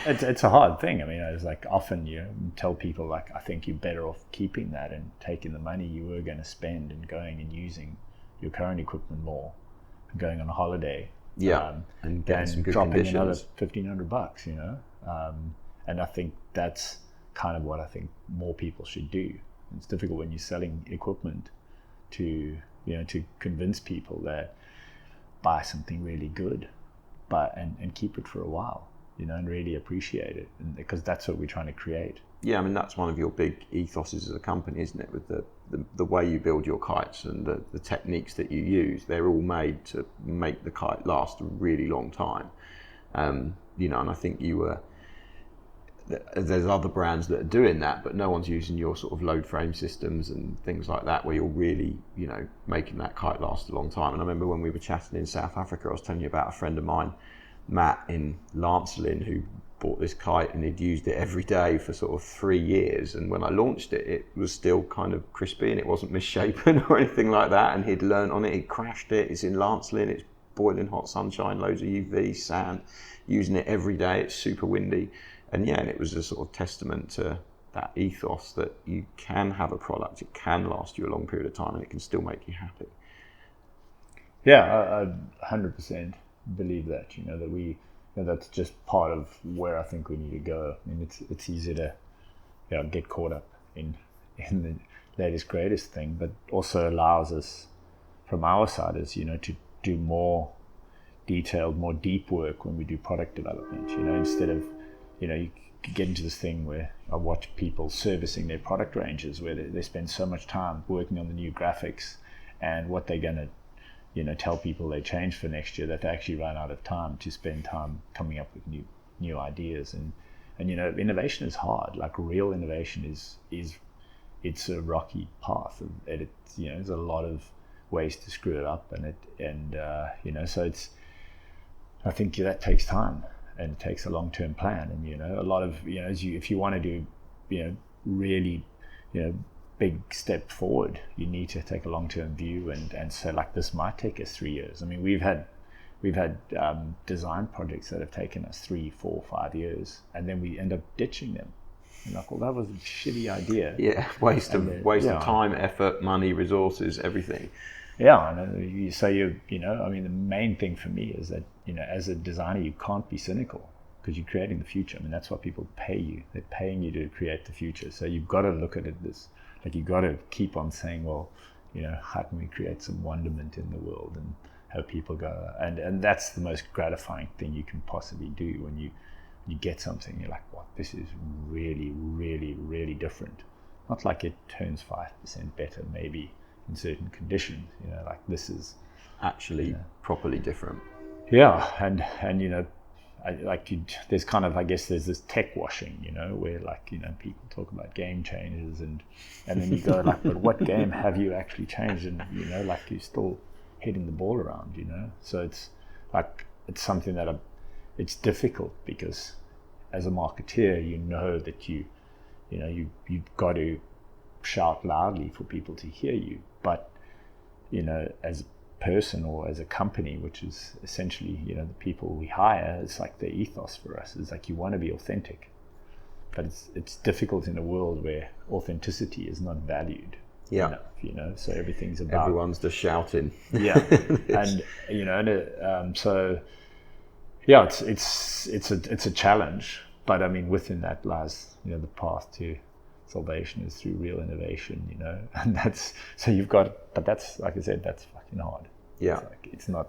Speaker 2: it's a hard thing. I mean, it's like often you tell people, like, I think you're better off keeping that and taking the money you were going to spend and going and using your current equipment more, and going on a holiday.
Speaker 3: Yeah, and getting some good
Speaker 2: dropping
Speaker 3: conditions.
Speaker 2: Another $1,500, and I think that's kind of what I think more people should do. It's difficult when you're selling equipment to convince people that buy something really good, and keep it for a while, and really appreciate it, and because that's what we're trying to create.
Speaker 3: Yeah, I mean, that's one of your big ethoses as a company, isn't it? With the way you build your kites and the techniques that you use, they're all made to make the kite last a really long time. And I think there's other brands that are doing that, but no one's using your sort of load frame systems and things like that, where you're really, making that kite last a long time. And I remember when we were chatting in South Africa, I was telling you about a friend of mine, Matt in Lancelin, who bought this kite and he'd used it every day for sort of 3 years. And when I launched it, it was still kind of crispy and it wasn't misshapen or anything like that. And he'd learned on it, he'd crashed it. It's in Lancelin, it's boiling hot sunshine, loads of UV, sand, using it every day. It's super windy. And yeah, and it was a sort of testament to that ethos that you can have a product, it can last you a long period of time, and it can still make you happy.
Speaker 2: Yeah, I 100% believe that. That's just part of where I think we need to go. I mean, it's easy to get caught up in the latest greatest thing, but also allows us from our side is to do more detailed, more deep work when we do product development. Instead of you get into this thing where I watch people servicing their product ranges, where they spend so much time working on the new graphics and what they're going to tell people they change for next year, that they actually run out of time to spend time coming up with new ideas. And innovation is hard. Like, real innovation is it's a rocky path, and there's a lot of ways to screw it up, so it's, I think that takes time. And it takes a long-term plan, and a lot of if you want to do really big step forward, you need to take a long-term view, and so, like, this might take us 3 years. I mean, we've had design projects that have taken us 3, 4, 5 years, and then we end up ditching them. And like, well, that was a shitty idea.
Speaker 3: Yeah, waste of time, effort, money, resources, everything.
Speaker 2: Yeah, and so I mean, the main thing for me is that, as a designer, you can't be cynical, because you're creating the future. I mean, that's what people pay you. They're paying you to create the future. So you've got to look at it you've got to keep on saying, well, how can we create some wonderment in the world and have people go, and that's the most gratifying thing you can possibly do when you get something, you're like, wow, this is really, really, really different. Not like it turns 5% better maybe in certain conditions, like this is
Speaker 3: actually properly different.
Speaker 2: Yeah, and there's kind of, I guess there's this tech washing, where people talk about game changers and then you go like, but what game have you actually changed? And you're still hitting the ball around, so it's like, it's something that it's difficult because as a marketeer, that you've got to shout loudly for people to hear you, but as a person or as a company, which is essentially the people we hire, it's like the ethos for us is like, you want to be authentic, but it's difficult in a world where authenticity is not valued enough, so everything's about,
Speaker 3: everyone's just shouting.
Speaker 2: So yeah, it's a challenge, but I mean within that lies the path to salvation is through real innovation, and that's, so you've got, but that's, like I said, that's fucking hard. It's not,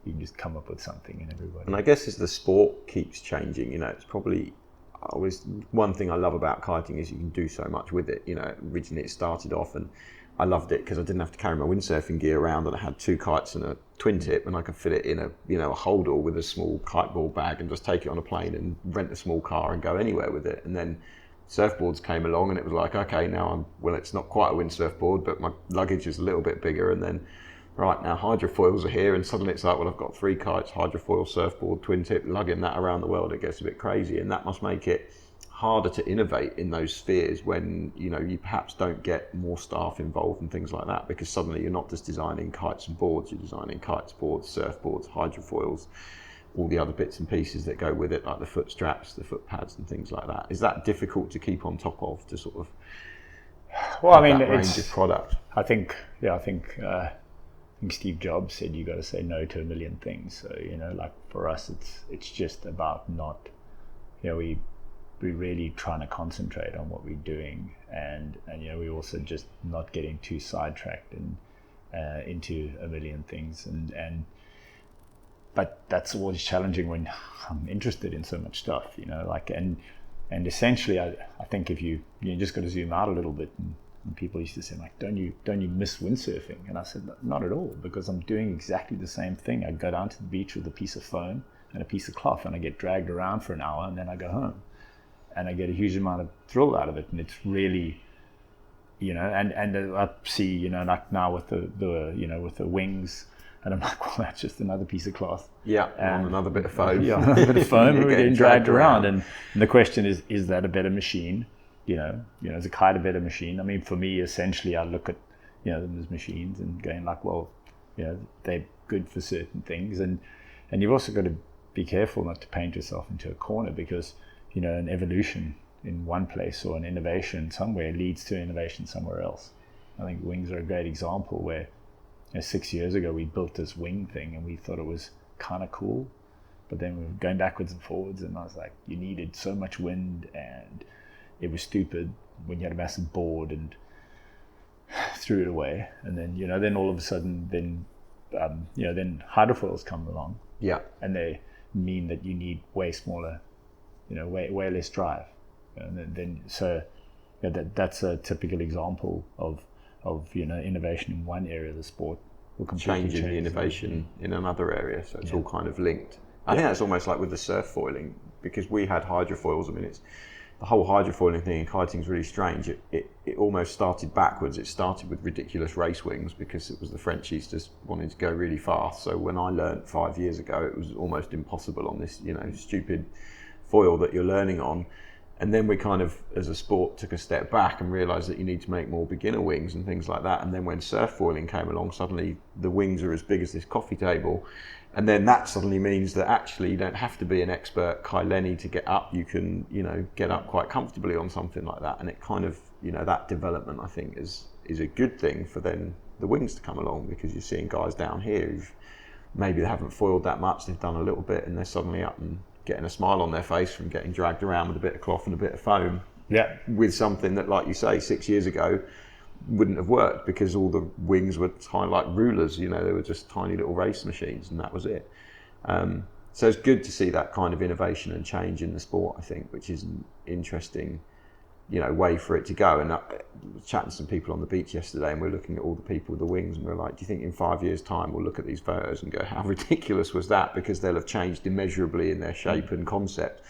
Speaker 2: you can just come up with something and everybody.
Speaker 3: And I guess as the sport keeps changing, it's probably always one thing I love about kiting is you can do so much with it. Originally it started off and I loved it because I didn't have to carry my windsurfing gear around, and I had 2 kites and a twin tip, and I could fit it in a a holdall with a small kite ball bag and just take it on a plane and rent a small car and go anywhere with it. And then surfboards came along and it was like, okay, now it's not quite a windsurf board, but my luggage is a little bit bigger. And then right now hydrofoils are here, and suddenly it's like, well, I've got 3 kites, hydrofoil, surfboard, twin tip, lugging that around the world. It gets a bit crazy, and that must make it harder to innovate in those spheres when you perhaps don't get more staff involved and things like that, because suddenly you're not just designing kites and boards, you're designing kites, boards, surfboards, hydrofoils, all the other bits and pieces that go with it, like the foot straps, the foot pads and things like that. Is that difficult to keep on top of, to sort of that range of product?
Speaker 2: I think Steve Jobs said you got to say no to a million things. So like for us, it's just about not, we're really trying to concentrate on what we're doing, and we also just not getting too sidetracked and into a million things, but that's always challenging when I'm interested in so much stuff, and essentially I think if you just got to zoom out a little bit, and people used to say like, don't you miss windsurfing? And I said, not at all, because I'm doing exactly the same thing. I go down to the beach with a piece of foam and a piece of cloth, and I get dragged around for an hour, and then I go home, and I get a huge amount of thrill out of it. And it's really, and I see, like now with the wings, and I'm like, well, that's just another piece of cloth.
Speaker 3: Yeah, and another bit of foam.
Speaker 2: Yeah, another bit of foam, and we're getting dragged around. And the question is that a better machine? Is a kite a better machine? I mean, for me, essentially, I look at, them as machines and going like, well, they're good for certain things. And you've also got to be careful not to paint yourself into a corner, because, an evolution in one place or an innovation somewhere leads to innovation somewhere else. I think wings are a great example where 6 years ago we built this wing thing and we thought it was kind of cool, but then we were going backwards and forwards, and I was like, you needed so much wind and it was stupid when you had a massive board, and threw it away. And then then all of a sudden then hydrofoils come along, and they mean that you need way smaller, way less drive, and then so that's a typical example of innovation in one area of the sport will completely
Speaker 3: changing the innovation in another area. So it's all kind of linked. I think that's almost like with the surf foiling, because we had hydrofoils. I mean, the whole hydrofoiling thing in kiting is really strange. It almost started backwards. It started with ridiculous race wings because it was the Frenchies just wanting to go really fast. So when I learnt 5 years ago, it was almost impossible on this, stupid foil that you're learning on. And then we kind of, as a sport, took a step back and realised that you need to make more beginner wings and things like that. And then when surf foiling came along, suddenly the wings are as big as this coffee table. And then that suddenly means that actually you don't have to be an expert Kai Lenny to get up. You can, get up quite comfortably on something like that. And it kind of, that development, I think, is a good thing for then the wings to come along, because you're seeing guys down here who've maybe they haven't foiled that much, they've done a little bit, and they're suddenly up and getting a smile on their face from getting dragged around with a bit of cloth and a bit of foam.
Speaker 2: Yeah.
Speaker 3: With something that, like you say, 6 years ago, wouldn't have worked because all the wings were tiny, like rulers. They were just tiny little race machines, and that was it. So it's good to see that kind of innovation and change in the sport, I think, which is an interesting, way for it to go. And I was chatting to some people on the beach yesterday, and we're looking at all the people with the wings, and we're like, do you think in 5 years' time we'll look at these photos and go, how ridiculous was that? Because they'll have changed immeasurably in their shape and concept.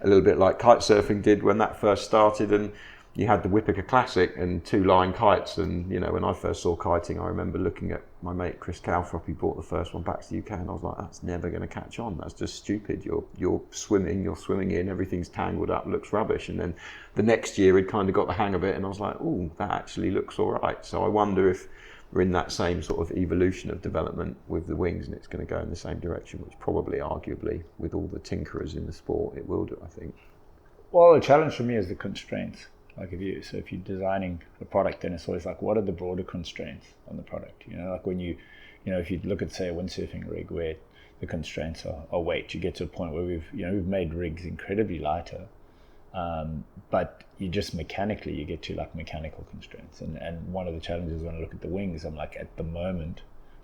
Speaker 3: A little bit like kite surfing did when that first started, and you had the Whippicker Classic and 2-line kites. And when I first saw kiting, I remember looking at my mate Chris Calthrop. He brought the first one back to the UK, and I was like, that's never going to catch on. That's just stupid. You're swimming in, everything's tangled up, looks rubbish. And then the next year he'd kind of got the hang of it, and I was like, oh, that actually looks all right. So I wonder if we're in that same sort of evolution of development with the wings, and it's going to go in the same direction, which probably, arguably, with all the tinkerers in the sport, it will do, I think.
Speaker 2: Well, the challenge for me is the constraints. Like if you're designing a product, then it's always like, what are the broader constraints on the product? Like when if you look at, say, a windsurfing rig where the constraints are weight, you get to a point where we've made rigs incredibly lighter, but you just mechanically, you get to like mechanical constraints. And one of the challenges when I look at the wings, I'm like, at the moment,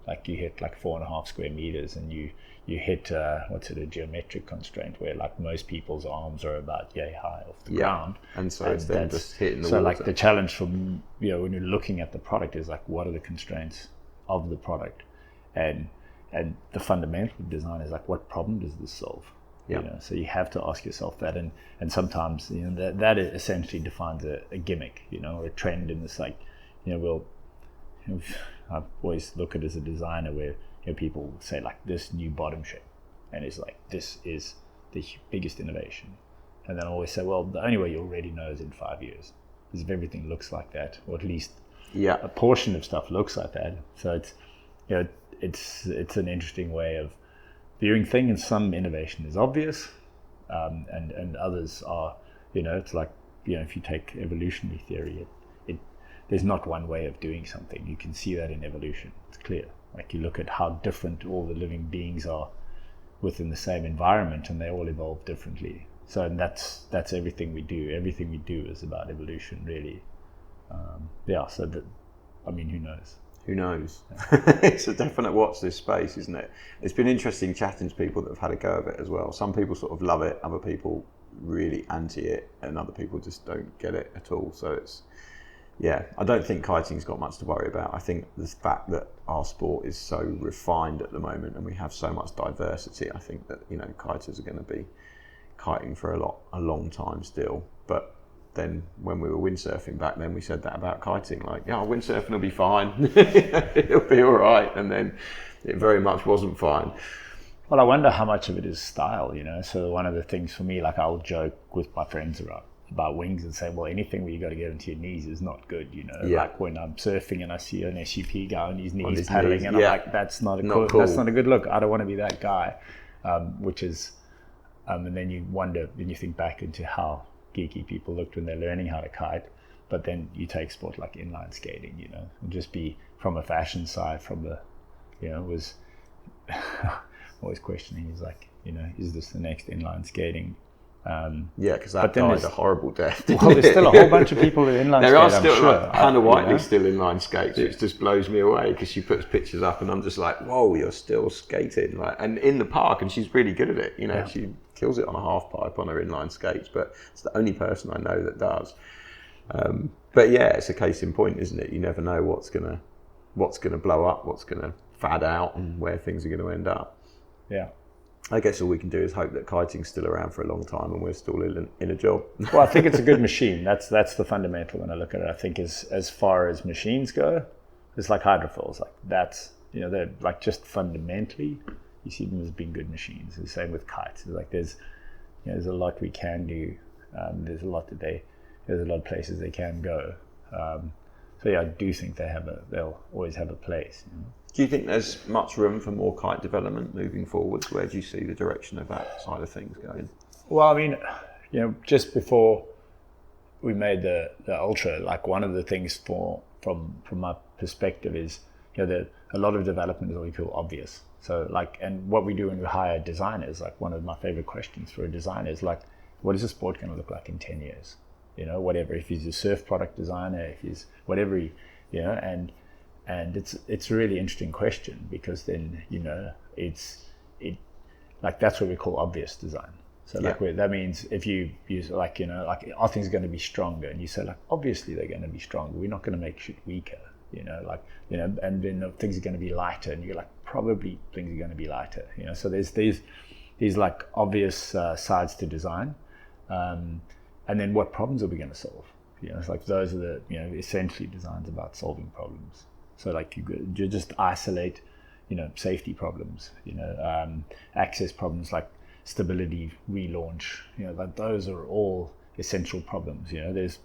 Speaker 2: like you hit like 4.5 square meters, and you hit a geometric constraint where like most people's arms are about yay high off the ground,
Speaker 3: and so it's then just hitting the
Speaker 2: water.
Speaker 3: Like
Speaker 2: the challenge for when you're looking at the product is like, what are the constraints of the product, and the fundamental design is like, what problem does this solve? So you have to ask yourself that, and sometimes that essentially defines a gimmick, or a trend in this, like I always look at it as a designer where people say like, this new bottom shape, and it's like, this is the biggest innovation. And then I always say, well, the only way you'll really know is in 5 years, because if everything looks like that, or at least a portion of stuff looks like that. So it's an interesting way of viewing things, and some innovation is obvious, and others are, it's like, if you take evolutionary theory, there's not one way of doing something. You can see that in evolution. It's clear. Like you look at how different all the living beings are within the same environment, and they all evolve differently. So that's everything we do. Everything we do is about evolution, really. So who knows?
Speaker 3: Who knows? It's a definite watch this space, isn't it? It's been interesting chatting to people that have had a go of it as well. Some people sort of love it, other people really anti it, and other people just don't get it at all. So it's, I don't think kiting's got much to worry about. I think the fact that our sport is so refined at the moment, and we have so much diversity, I think that kiters are going to be kiting for a long time still. But then when we were windsurfing back then, we said that about kiting, like, windsurfing will be fine, it'll be all right, and then it very much wasn't fine.
Speaker 2: Well, I wonder how much of it is style, So one of the things for me, like I'll joke with my friends about wings and say, well, anything where you got to get into your knees is not good, Like when I'm surfing and I see an SUP guy on his knees paddling, and I'm like, that's not cool. That's not a good look. I don't want to be that guy, which is, and then you wonder, then you think back into how geeky people looked when they're learning how to kite. But then you take sport like inline skating, and just be from a fashion side, from the, was always questioning, is like, is this the next inline skating?
Speaker 3: Because that died a horrible death.
Speaker 2: Well, there's still a whole bunch of people who inline skate.
Speaker 3: There are still,
Speaker 2: I'm sure.
Speaker 3: like, Hannah Whiteley still inline skates, which just blows me away, because she puts pictures up and I'm just like, whoa, you're still skating, like, and in the park, and she's really good at it. She kills it on a half pipe on her inline skates, but it's the only person I know that does. But it's a case in point, isn't it? You never know what's gonna blow up, what's gonna fad out, and where things are going to end up. I guess all we can do is hope that kiting's still around for a long time and we're still in a job.
Speaker 2: Well, I think it's a good machine. That's the fundamental when I look at it. I think as far as machines go, it's like hydrofoils. Like that's, they're like, just fundamentally, you see them as being good machines. The same with kites. It's like there's a lot we can do. There's a lot of places they can go. I do think they'll always have a place.
Speaker 3: Do you think there's much room for more kite development moving forwards? Where do you see the direction of that side of things going?
Speaker 2: Well, I mean, just before we made the Ultra, like one of the things from my perspective is, a lot of development is what we feel obvious. So like, and what we do when we hire designers, like one of my favorite questions for a designer is like, what is the sport going to look like in 10 years? you know, whatever. If he's a surf product designer, if he's whatever he, you know, and it's a really interesting question, because then, you know, like that's what we call obvious design. So like that means if you use like, you know, like, are things going to be stronger? And you say like, obviously they're going to be stronger. We're not going to make shit weaker, you know, like, you know, and then things are going to be lighter, and you're like, probably things are going to be lighter, you know. So there's these like obvious sides to design, and then what problems are we going to solve? You know, it's like those are the, you know, essentially design's about solving problems. So like you just isolate, you know, safety problems, you know, access problems like stability, relaunch, you know, like those are all essential problems. You know, there's,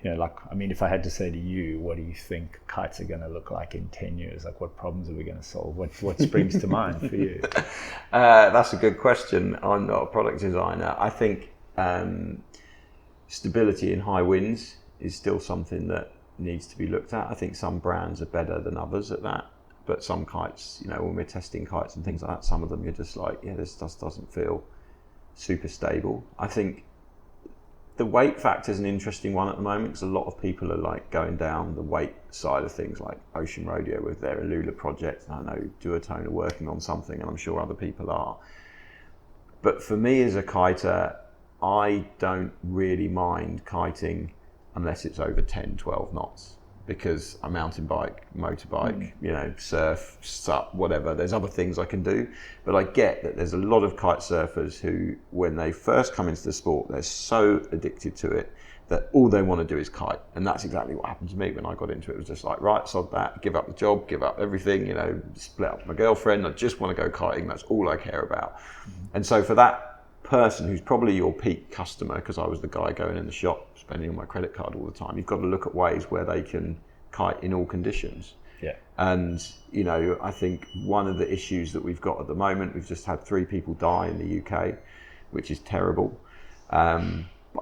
Speaker 2: you know, like, I mean, if I had to say to you, what do you think kites are going to look like in 10 years? Like, what problems are we going to solve? What springs to mind for you?
Speaker 3: That's a good question. I'm not a product designer. I think stability in high winds is still something that needs to be looked at. I think some brands are better than others at that. But some kites, you know, when we're testing kites and things like that, some of them you're just like, yeah, this just doesn't feel super stable. I think the weight factor is an interesting one at the moment, because a lot of people are like going down the weight side of things, like Ocean Rodeo with their Alula project. I know Duotone are working on something, and I'm sure other people are. But for me as a kiter, I don't really mind kiting unless it's over 10, 12 knots. Because a mountain bike, motorbike, you know, surf, SUP, whatever, there's other things I can do. But I get that there's a lot of kite surfers who, when they first come into the sport, they're so addicted to it that all they want to do is kite. And that's exactly what happened to me when I got into it. It was just like, right, sod that, give up the job, give up everything, you know, split up with my girlfriend. I just want to go kiting. That's all I care about. And so for that person who's probably your peak customer, because I was the guy going in the shop spending on my credit card all the time, you've got to look at ways where they can kite in all conditions. And you know, I think one of the issues that we've got at the moment, we've just had 3 people die in the UK, which is terrible. But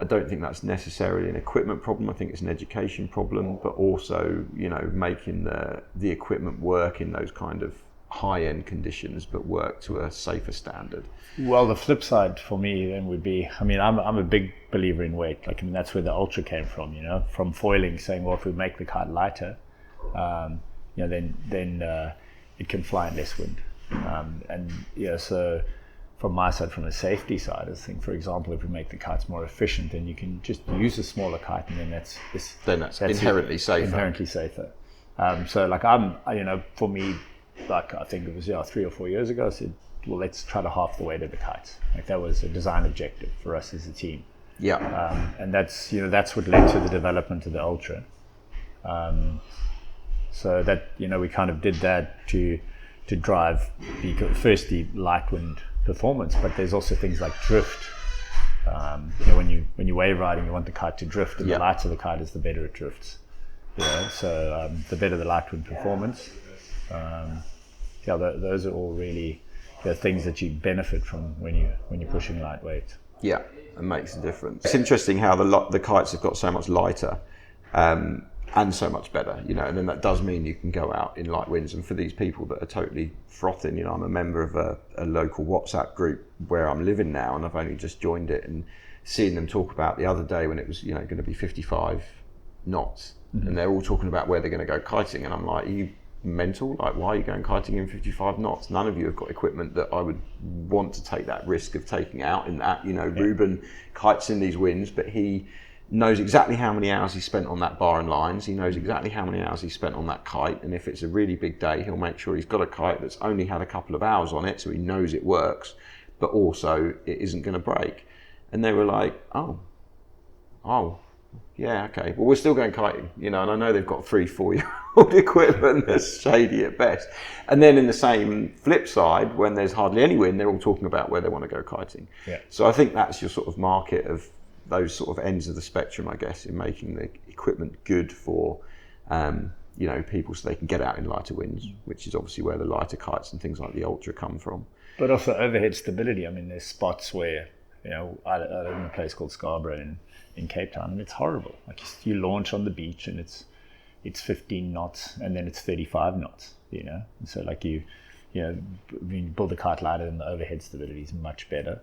Speaker 3: I don't think that's necessarily an equipment problem. I think it's an education problem, but also, you know, making the equipment work in those kind of high-end conditions, but work to a safer standard.
Speaker 2: Well, the flip side for me then would be, I mean, I'm a big believer in weight. Like, I mean, that's where the Ultra came from, you know, from foiling, saying, well, if we make the kite lighter, you know, then it can fly in less wind. And, you know, so from my side, from the safety side, I think, for example, if we make the kites more efficient, then you can just use a smaller kite, and then that's
Speaker 3: inherently safer.
Speaker 2: Inherently safer. So, like, you know, for me, like, I think it was 3 or 4 years ago, I said, well, let's try to half the weight of the kites. Like, that was a design objective for us as a team. And that's, you know, that's what led to the development of the Ultra. So that, you know, we kind of did that to drive firstly light wind performance, but there's also things like drift. You know, when you're wave riding, you want the kite to drift, and the lighter the kite is, the better it drifts. You know, so the better the light wind performance. Those are all really things that you benefit from when you're pushing lightweight.
Speaker 3: Yeah, it makes a difference. It's interesting how the kites have got so much lighter and so much better, you know, and then that does mean you can go out in light winds. And for these people that are totally frothing, you know, I'm a member of a local WhatsApp group where I'm living now, and I've only just joined it, and seeing them talk about the other day when it was, you know, going to be 55 knots, and they're all talking about where they're going to go kiting, and I'm like, are you mental? Like, why are you going kiting in 55 knots? None of you have got equipment that I would want to take that risk of taking out in that. You know, Ruben kites in these winds, but he knows exactly how many hours he spent on that bar and lines. He knows exactly how many hours he spent on that kite, and if it's a really big day, he'll make sure he's got a kite that's only had a couple of hours on it, so he knows it works, but also it isn't going to break. And they were like, oh, yeah, okay. Well, we're still going kiting, you know, and I know they've got 3-4-year-old equipment that's shady at best. And then in the same flip side, when there's hardly any wind, they're all talking about where they want to go kiting. So I think that's your sort of market of those sort of ends of the spectrum, I guess, in making the equipment good for, you know, people so they can get out in lighter winds, which is obviously where the lighter kites and things like the Ultra come from.
Speaker 2: But also overhead stability. I mean, there's spots where, you know, I live in a place called Scarborough in Cape Town, and it's horrible. Like, you launch on the beach and it's 15 knots, and then it's 35 knots, you know. And so, like, you build a kite lighter, and the overhead stability is much better.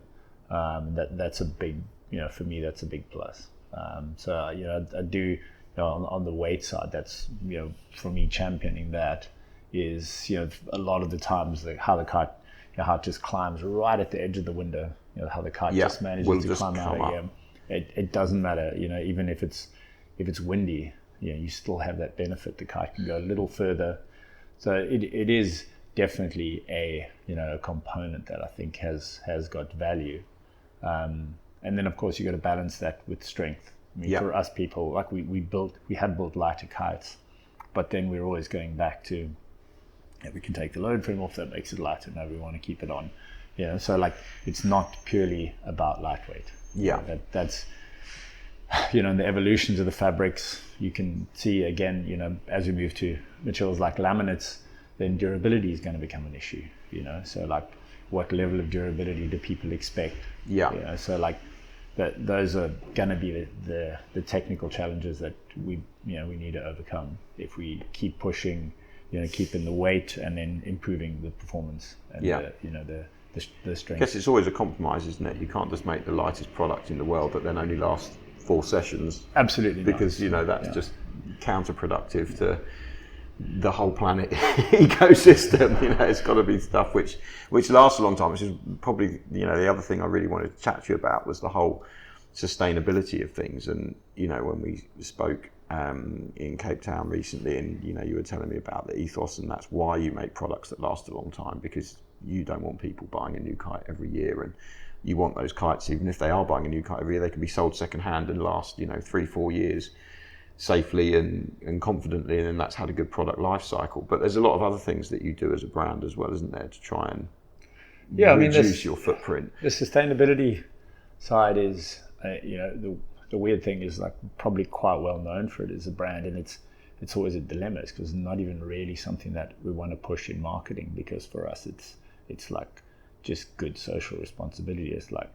Speaker 2: That's a big, you know, for me, that's a big plus. So I do, on the weight side, that's, for me, championing that is, a lot of the times how the kite, how it just climbs right at the edge of the window, how the kite just manages to climb out again. It doesn't matter, even if it's windy, you still have that benefit. The kite can go a little further. So it is definitely a component that I think has got value. And then of course you got to balance that with strength. I mean, for us people, like we had built lighter kites, but then we're always going back to, we can take the load frame off, that makes it lighter. No, we want to keep it on. So like it's not purely about lightweight. That's in the evolutions of the fabrics, you can see again, as we move to materials like laminates, then durability is going to become an issue. So like what level of durability do people expect? So like those are going to be the technical challenges that we need to overcome if we keep pushing, keeping the weight and then improving the performance and the strength.
Speaker 3: I guess it's always a compromise, isn't it? You can't just make the lightest product in the world that then only lasts 4 sessions.
Speaker 2: Absolutely
Speaker 3: because not. That's just counterproductive to the whole planet ecosystem. It's got to be stuff which lasts a long time, which is probably the other thing I really wanted to chat to you about was the whole sustainability of things. And when we spoke in Cape Town recently, and you were telling me about the ethos, and that's why you make products that last a long time, because you don't want people buying a new kite every year, and you want those kites, even if they are buying a new kite every year, they can be sold second hand and last 3-4 years safely and confidently, and then that's had a good product life cycle. But there's a lot of other things that you do as a brand as well, isn't there, to try and reduce your footprint.
Speaker 2: The sustainability side is the weird thing is like probably quite well known for it as a brand, and it's always a dilemma because it's not even really something that we want to push in marketing, because for us it's like just good social responsibility. It's like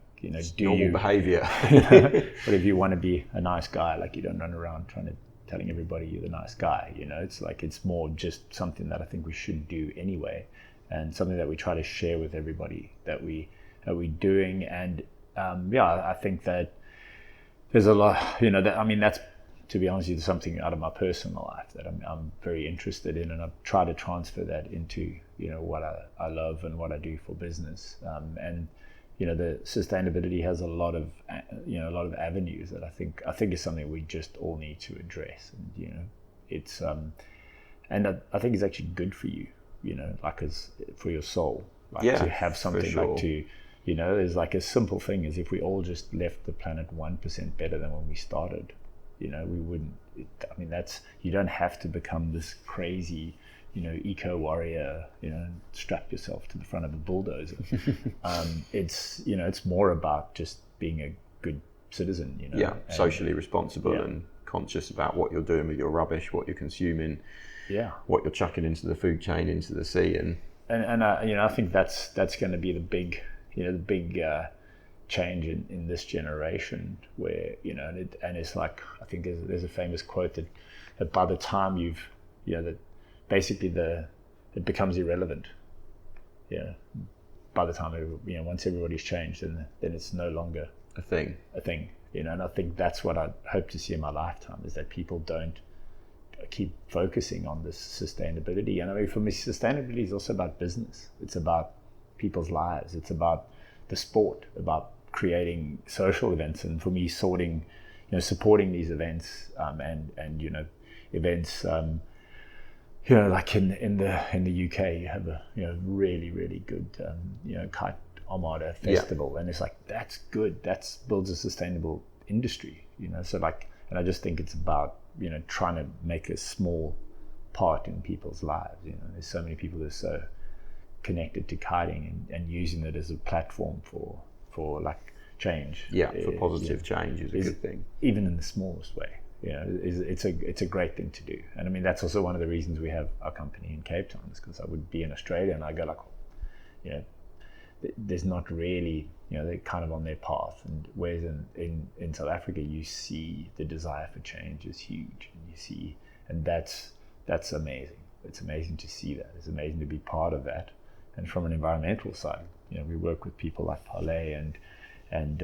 Speaker 3: normal behavior.
Speaker 2: But if you want to be a nice guy, like you don't run around telling everybody you're the nice guy. It's like it's more just something that I think we should do anyway, and something that we try to share with everybody that we're doing. And I think that there's a lot. That's, to be honest with you, something out of my personal life that I'm very interested in, and I've tried to transfer that into what I love and what I do for business. And the sustainability has a lot of avenues that I think is something we just all need to address. And it's and I think it's actually good for you, like as for your soul, like to have something like to. There's like a simple thing is if we all just left the planet 1% better than when we started, we wouldn't. That's, you don't have to become this crazy, eco warrior, strap yourself to the front of a bulldozer. It's more about just being a good citizen,
Speaker 3: socially responsible and conscious about what you're doing with your rubbish, what you're consuming, what you're chucking into the food chain, into the sea, and
Speaker 2: I think that's going to be the big change in this generation, where and it's like, I think there's a famous quote that by the time that basically it becomes irrelevant. By the time once everybody's changed, then it's no longer
Speaker 3: a thing.
Speaker 2: And I think that's what I hope to see in my lifetime, is that people don't keep focusing on this sustainability. And for me, sustainability is also about business. It's about people's lives. It's about the sport, about creating social events, and for me, supporting these events, and events, like in the UK, you have a really, really good kite armada festival, and it's like, that's good. That builds a sustainable industry, So like, and I just think it's about trying to make a small part in people's lives. There's so many people that are so connected to kiting and using it as a platform for like change.
Speaker 3: For positive change is a good thing,
Speaker 2: even in the smallest way. It's a great thing to do. And that's also one of the reasons we have our company in Cape Town, is because I would be in Australia and I go like, there's not really, they're kind of on their path. And whereas in South Africa, you see the desire for change is huge, and that's amazing. It's amazing to see that. It's amazing to be part of that. And from an environmental side, we work with people like Parley, and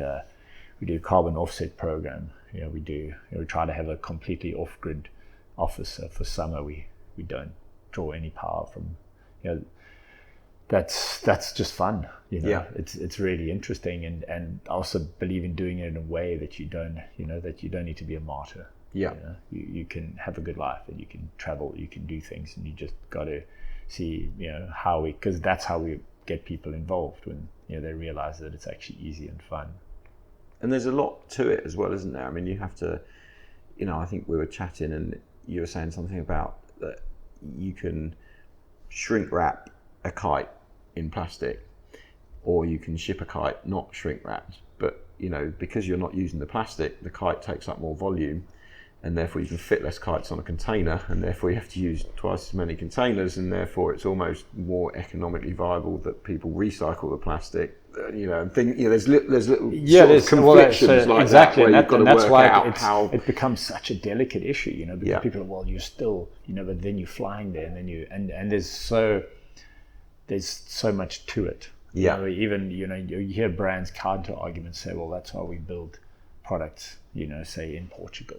Speaker 2: we do a carbon offset program, we do. We try to have a completely off-grid office. So for summer, we don't draw any power from. That's just fun. It's really interesting, and I also believe in doing it in a way that you don't need to be a martyr. You can have a good life, and you can travel, you can do things, and you just got to see because that's how we get people involved, when they realize that it's actually easy and fun.
Speaker 3: And there's a lot to it as well, isn't there? I mean, you have to, I think we were chatting and you were saying something about that you can shrink wrap a kite in plastic, or you can ship a kite not shrink wrapped, but because you're not using the plastic, the kite takes up more volume, and therefore you can fit less kites on a container, and therefore you have to use twice as many containers, and therefore it's almost more economically viable that people recycle the plastic. There's little conflictions like
Speaker 2: exactly,
Speaker 3: that where you've got to
Speaker 2: that's
Speaker 3: work
Speaker 2: why
Speaker 3: out how
Speaker 2: it becomes such a delicate issue, because people are, you're still, but then you're flying there, and then and there's so much to it. Even you hear brands counter arguments, say, well, that's why we build products, say in Portugal.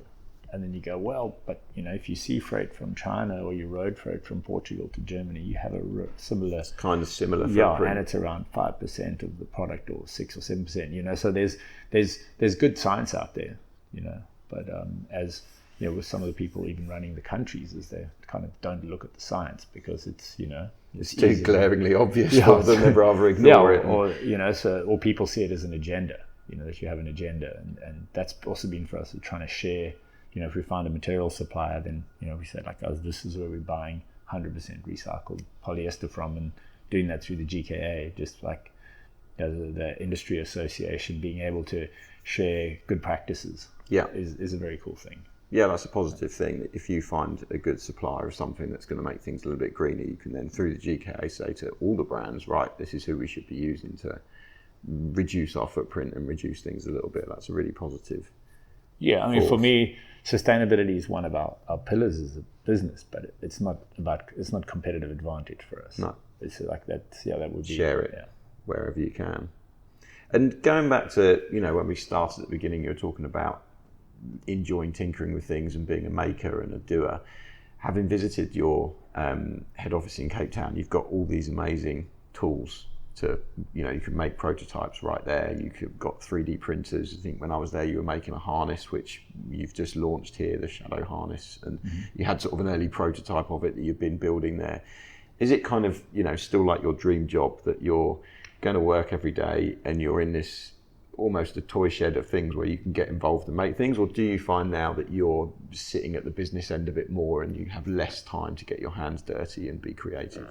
Speaker 2: And then you go, well, but if you sea freight from China or you road freight from Portugal to Germany, you have a similar
Speaker 3: footprint.
Speaker 2: And it's around 5% of the product, or 6 or 7%. So there's good science out there, But as with some of the people even running the countries, is they kind of don't look at the science because it's
Speaker 3: it's too glaringly obvious for them. They'd rather ignore it.
Speaker 2: Or people see it as an agenda. That you have an agenda, and that's also been for us trying to share. If we find a material supplier, then we say this is where we're buying 100% recycled polyester from, and doing that through the GKA, just like the industry association, being able to share good practices. Is a very cool thing.
Speaker 3: That's a positive thing. That if you find a good supplier of something that's going to make things a little bit greener, you can then through the GKA say to all the brands, right, this is who we should be using to reduce our footprint and reduce things a little bit. That's a really positive.
Speaker 2: For me, sustainability is one of our pillars as a business, but it's not competitive advantage for us.
Speaker 3: No,
Speaker 2: it's like that. That would be
Speaker 3: share it wherever you can. And going back to when we started at the beginning, you were talking about enjoying tinkering with things and being a maker and a doer. Having visited your head office in Cape Town, you've got all these amazing tools to, you can make prototypes right there. You've got 3D printers. I think when I was there, you were making a harness, which you've just launched here, the Shadow harness, and you had sort of an early prototype of it that you've been building there. Is it kind of, still like your dream job that you're going to work every day and you're in this almost a toy shed of things where you can get involved and make things, or do you find now that you're sitting at the business end of it more and you have less time to get your hands dirty and be creative?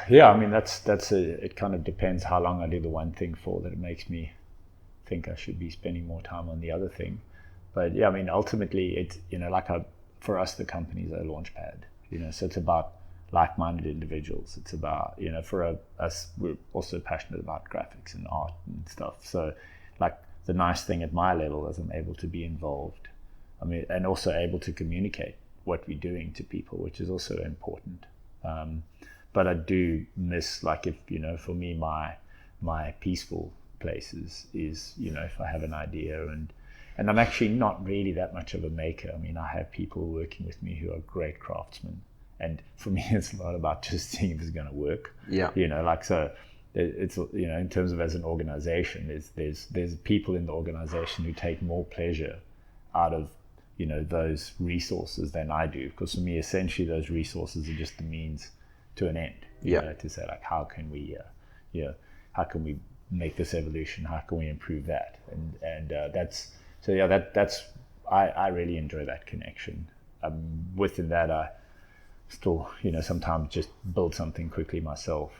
Speaker 2: It kind of depends how long I do the one thing for, that it makes me think I should be spending more time on the other thing. But ultimately it's, for us, the company is a launch pad, so it's about like-minded individuals. It's about, for us, we're also passionate about graphics and art and stuff. So the nice thing at my level is I'm able to be involved. And also able to communicate what we're doing to people, which is also important. But I do miss, for me, my peaceful places is, if I have an idea, and I'm actually not really that much of a maker. I have people working with me who are great craftsmen, and for me, it's a lot about just seeing if it's going to work. So it's, in terms of as an organization, there's people in the organization who take more pleasure out of, those resources than I do, because for me, essentially, those resources are just the means to an end, to say how can we make this evolution? How can we improve that? And I really enjoy that connection. Within that, I still, sometimes just build something quickly myself.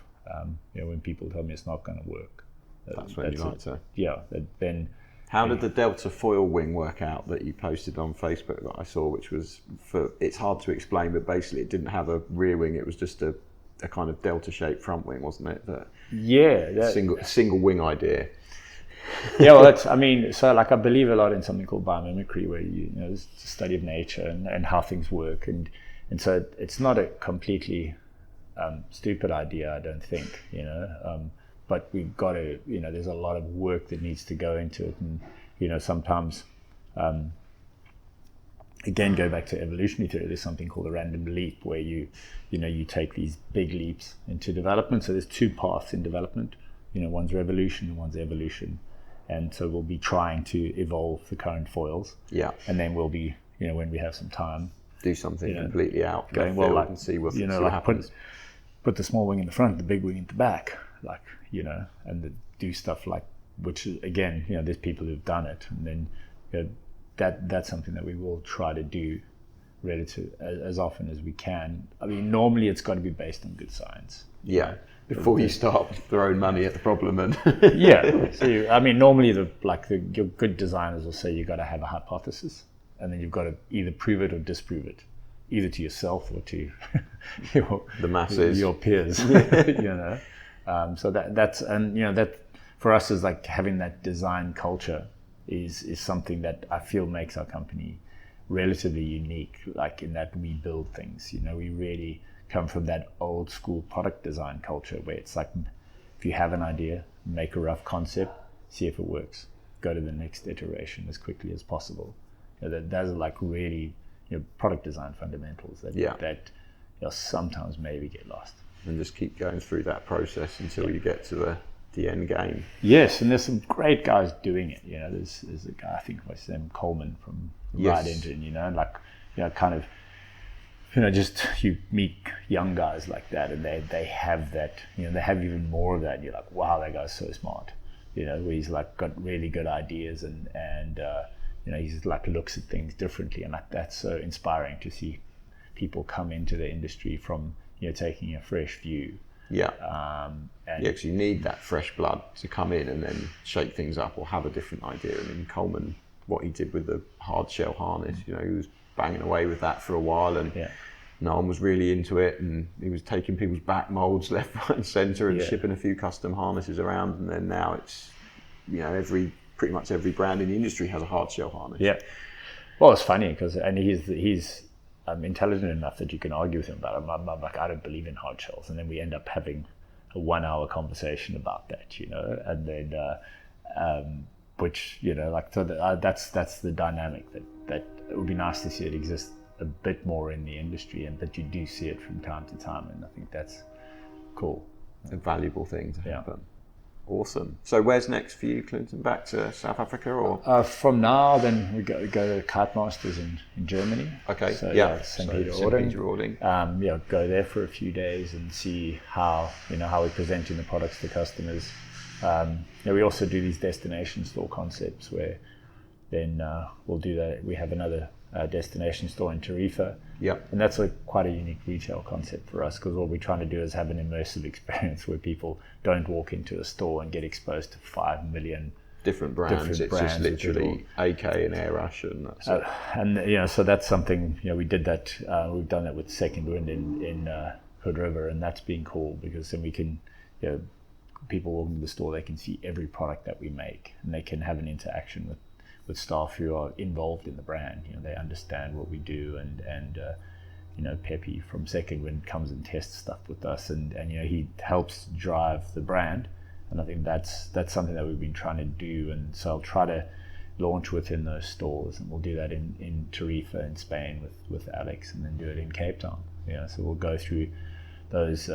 Speaker 2: When people tell me it's not going to work,
Speaker 3: that's when you like to.
Speaker 2: Then.
Speaker 3: How did the Delta foil wing work out that you posted on Facebook that I saw, which was it's hard to explain, but basically it didn't have a rear wing, it was just a kind of Delta-shaped front wing, wasn't it? Single wing idea.
Speaker 2: I believe a lot in something called biomimicry, where it's the study of nature and how things work, and so it's not a completely stupid idea, I don't think, but we've got to, there's a lot of work that needs to go into it, and sometimes, again, go back to evolutionary theory, there's something called a random leap where you take these big leaps into development. So there's two paths in development, one's revolution and one's evolution. And so we'll be trying to evolve the current foils.
Speaker 3: Yeah.
Speaker 2: And then we'll be, when we have some time,
Speaker 3: do something completely out
Speaker 2: going well,
Speaker 3: and see what happens.
Speaker 2: Put the small wing in the front, the big wing in the back, and do stuff like, which again, there's people who've done it, and then that's something that we will try to do as often as we can. I mean, normally it's got to be based on good science.
Speaker 3: Yeah. Before you start throwing money at the problem and
Speaker 2: yeah. So normally your good designers will say you got to have a hypothesis, and then you've got to either prove it or disprove it, either to yourself or to
Speaker 3: the masses,
Speaker 2: your peers. So that for us is like having that design culture is something that I feel makes our company relatively unique. Like in that we build things. We really come from that old school product design culture where it's like, if you have an idea, make a rough concept, see if it works, go to the next iteration as quickly as possible. Those are like really product design fundamentals that sometimes maybe get lost.
Speaker 3: And just keep going through that process until you get to the end game.
Speaker 2: Yes, and there's some great guys doing it. There's a guy, I think what's his name, Coleman from Ride Engine. Kind of. Just you meet young guys like that, and they have that. They have even more of that. And you're like, wow, that guy's so smart. Where he's like got really good ideas, and he's like looks at things differently, and like that's so inspiring to see people come into the industry from taking a fresh view.
Speaker 3: Yeah.
Speaker 2: And
Speaker 3: because you need that fresh blood to come in and then shake things up or have a different idea. I mean, Coleman, what he did with the hard shell harness, he was banging away with that for a while, and no one was really into it, and he was taking people's back molds left, right and centre and shipping a few custom harnesses around, and then now it's pretty much every brand in the industry has a hard shell harness.
Speaker 2: Yeah. Well, it's funny because he's intelligent enough that you can argue with him about it. I'm like, I don't believe in hard shells, and then we end up having a 1 hour conversation about that, and then which that's the dynamic that it would be nice to see it exist a bit more in the industry, but you do see it from time to time, and I think that's cool.
Speaker 3: A valuable thing to happen. Awesome. So where's next for you, Clinton? Back to South Africa, or
Speaker 2: from now? Then we go to Kite Masters in Germany.
Speaker 3: Okay.
Speaker 2: So St. Peter Ording. Go there for a few days and see how we're presenting the products to customers. We also do these destination store concepts where then we'll do that. We have another destination store in Tarifa. And that's quite a unique retail concept for us, because what we're trying to do is have an immersive experience where people don't walk into a store and get exposed to 5 million
Speaker 3: different brands. It's just literally AK and Airush, and that's it.
Speaker 2: And so that's something we did that. We've done that with Second Wind in Hood River, and that's been cool because then we can people walk into the store, they can see every product that we make, and they can have an interaction with staff who are involved in the brand. They understand what we do, and Pepe from Second Wind comes and tests stuff with us, and he helps drive the brand, and I think that's something that we've been trying to do, and so I'll try to launch within those stores, and we'll do that in Tarifa in Spain with Alex, and then do it in Cape Town. So we'll go through those.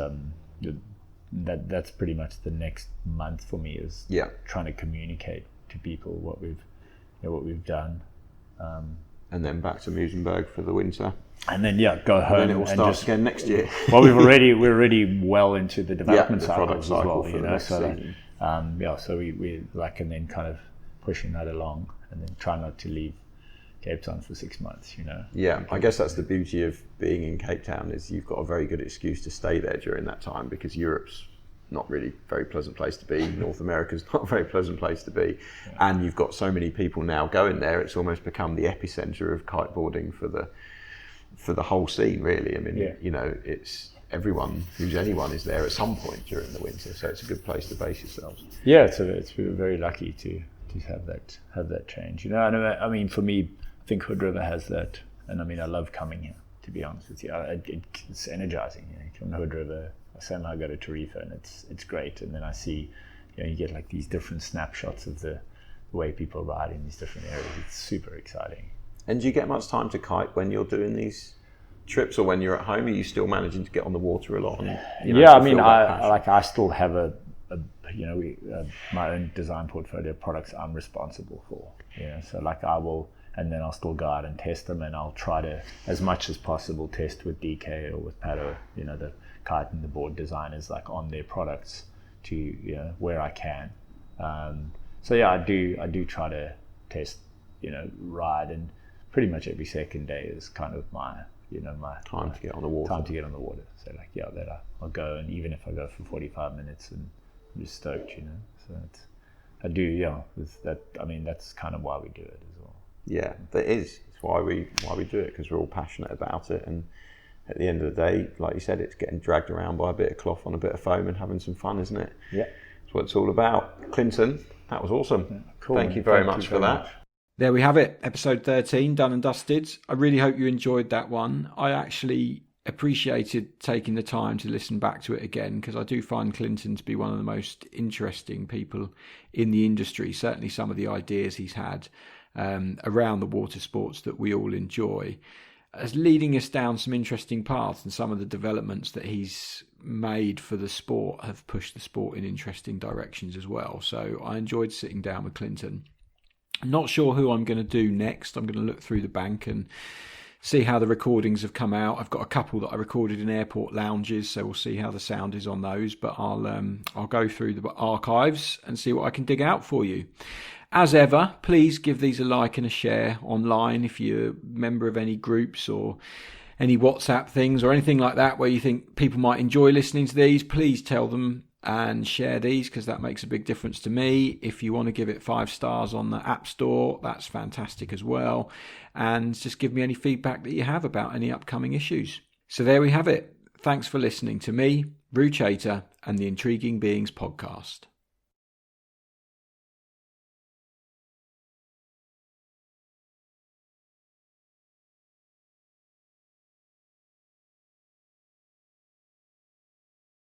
Speaker 2: That's pretty much the next month for me, is trying to communicate to people what we've done,
Speaker 3: and then back to Musenberg for the winter,
Speaker 2: and then go home,
Speaker 3: and then it will start again next year.
Speaker 2: Well, we're already well into the development
Speaker 3: cycle as well,
Speaker 2: so we like, and then kind of pushing that along, and then try not to leave Cape Town for 6 months.
Speaker 3: I guess that's the beauty of being in Cape Town, is you've got a very good excuse to stay there during that time, because Europe's not really a very pleasant place to be. North America's not a very pleasant place to be. And you've got so many people now going there, it's almost become the epicenter of kiteboarding for the whole scene, really. I mean, it's everyone anyone is there at some point during the winter, so it's a good place to base yourselves.
Speaker 2: We're very lucky to have that change. I mean, for me, I think Hood River has that, and I mean, I love coming here, to be honest with you. It's energizing. From Hood River, I go to Tarifa, and it's great. And then I see, you get like these different snapshots of the way people ride in these different areas. It's super exciting.
Speaker 3: And do you get much time to kite when you're doing these trips, or when you're at home? Are you still managing to get on the water a lot? And,
Speaker 2: I mean, I still have my own design portfolio of products I'm responsible for. So like I will, and then I'll still go out and test them, and I'll try to, as much as possible, test with DK or with Pato, the kite and the board designers, like on their products to where I can. I do try to test, ride, and pretty much every second day is kind of my
Speaker 3: time to get on the water.
Speaker 2: So I'll go, and even if I go for 45 minutes, and I'm just stoked, So I do, that's kind of why we do it as well.
Speaker 3: Yeah, that is. It's why we do it, because we're all passionate about it. And at the end of the day, like you said, it's getting dragged around by a bit of cloth on a bit of foam and having some fun, isn't it?
Speaker 2: Yeah.
Speaker 3: That's what it's all about. Clinton, that was awesome. Yeah, cool. Thank you very much for that.
Speaker 1: There we have it, episode 13, done and dusted. I really hope you enjoyed that one. I actually appreciated taking the time to listen back to it again, because I do find Clinton to be one of the most interesting people in the industry. Certainly some of the ideas he's had around the water sports that we all enjoy, as leading us down some interesting paths, and some of the developments that he's made for the sport have pushed the sport in interesting directions as well. So I enjoyed sitting down with Clinton. I'm not sure who I'm going to do next. I'm going to look through the bank and see how the recordings have come out. I've got a couple that I recorded in airport lounges, so we'll see how the sound is on those. But I'll go through the archives and see what I can dig out for you. As ever, please give these a like and a share online if you're a member of any groups or any WhatsApp things or anything like that where you think people might enjoy listening to these. Please tell them and share these, because that makes a big difference to me. If you want to give it 5 stars on the App Store, that's fantastic as well. And just give me any feedback that you have about any upcoming issues. So there we have it. Thanks for listening to me, Ruchater, and the Intriguing Beings podcast.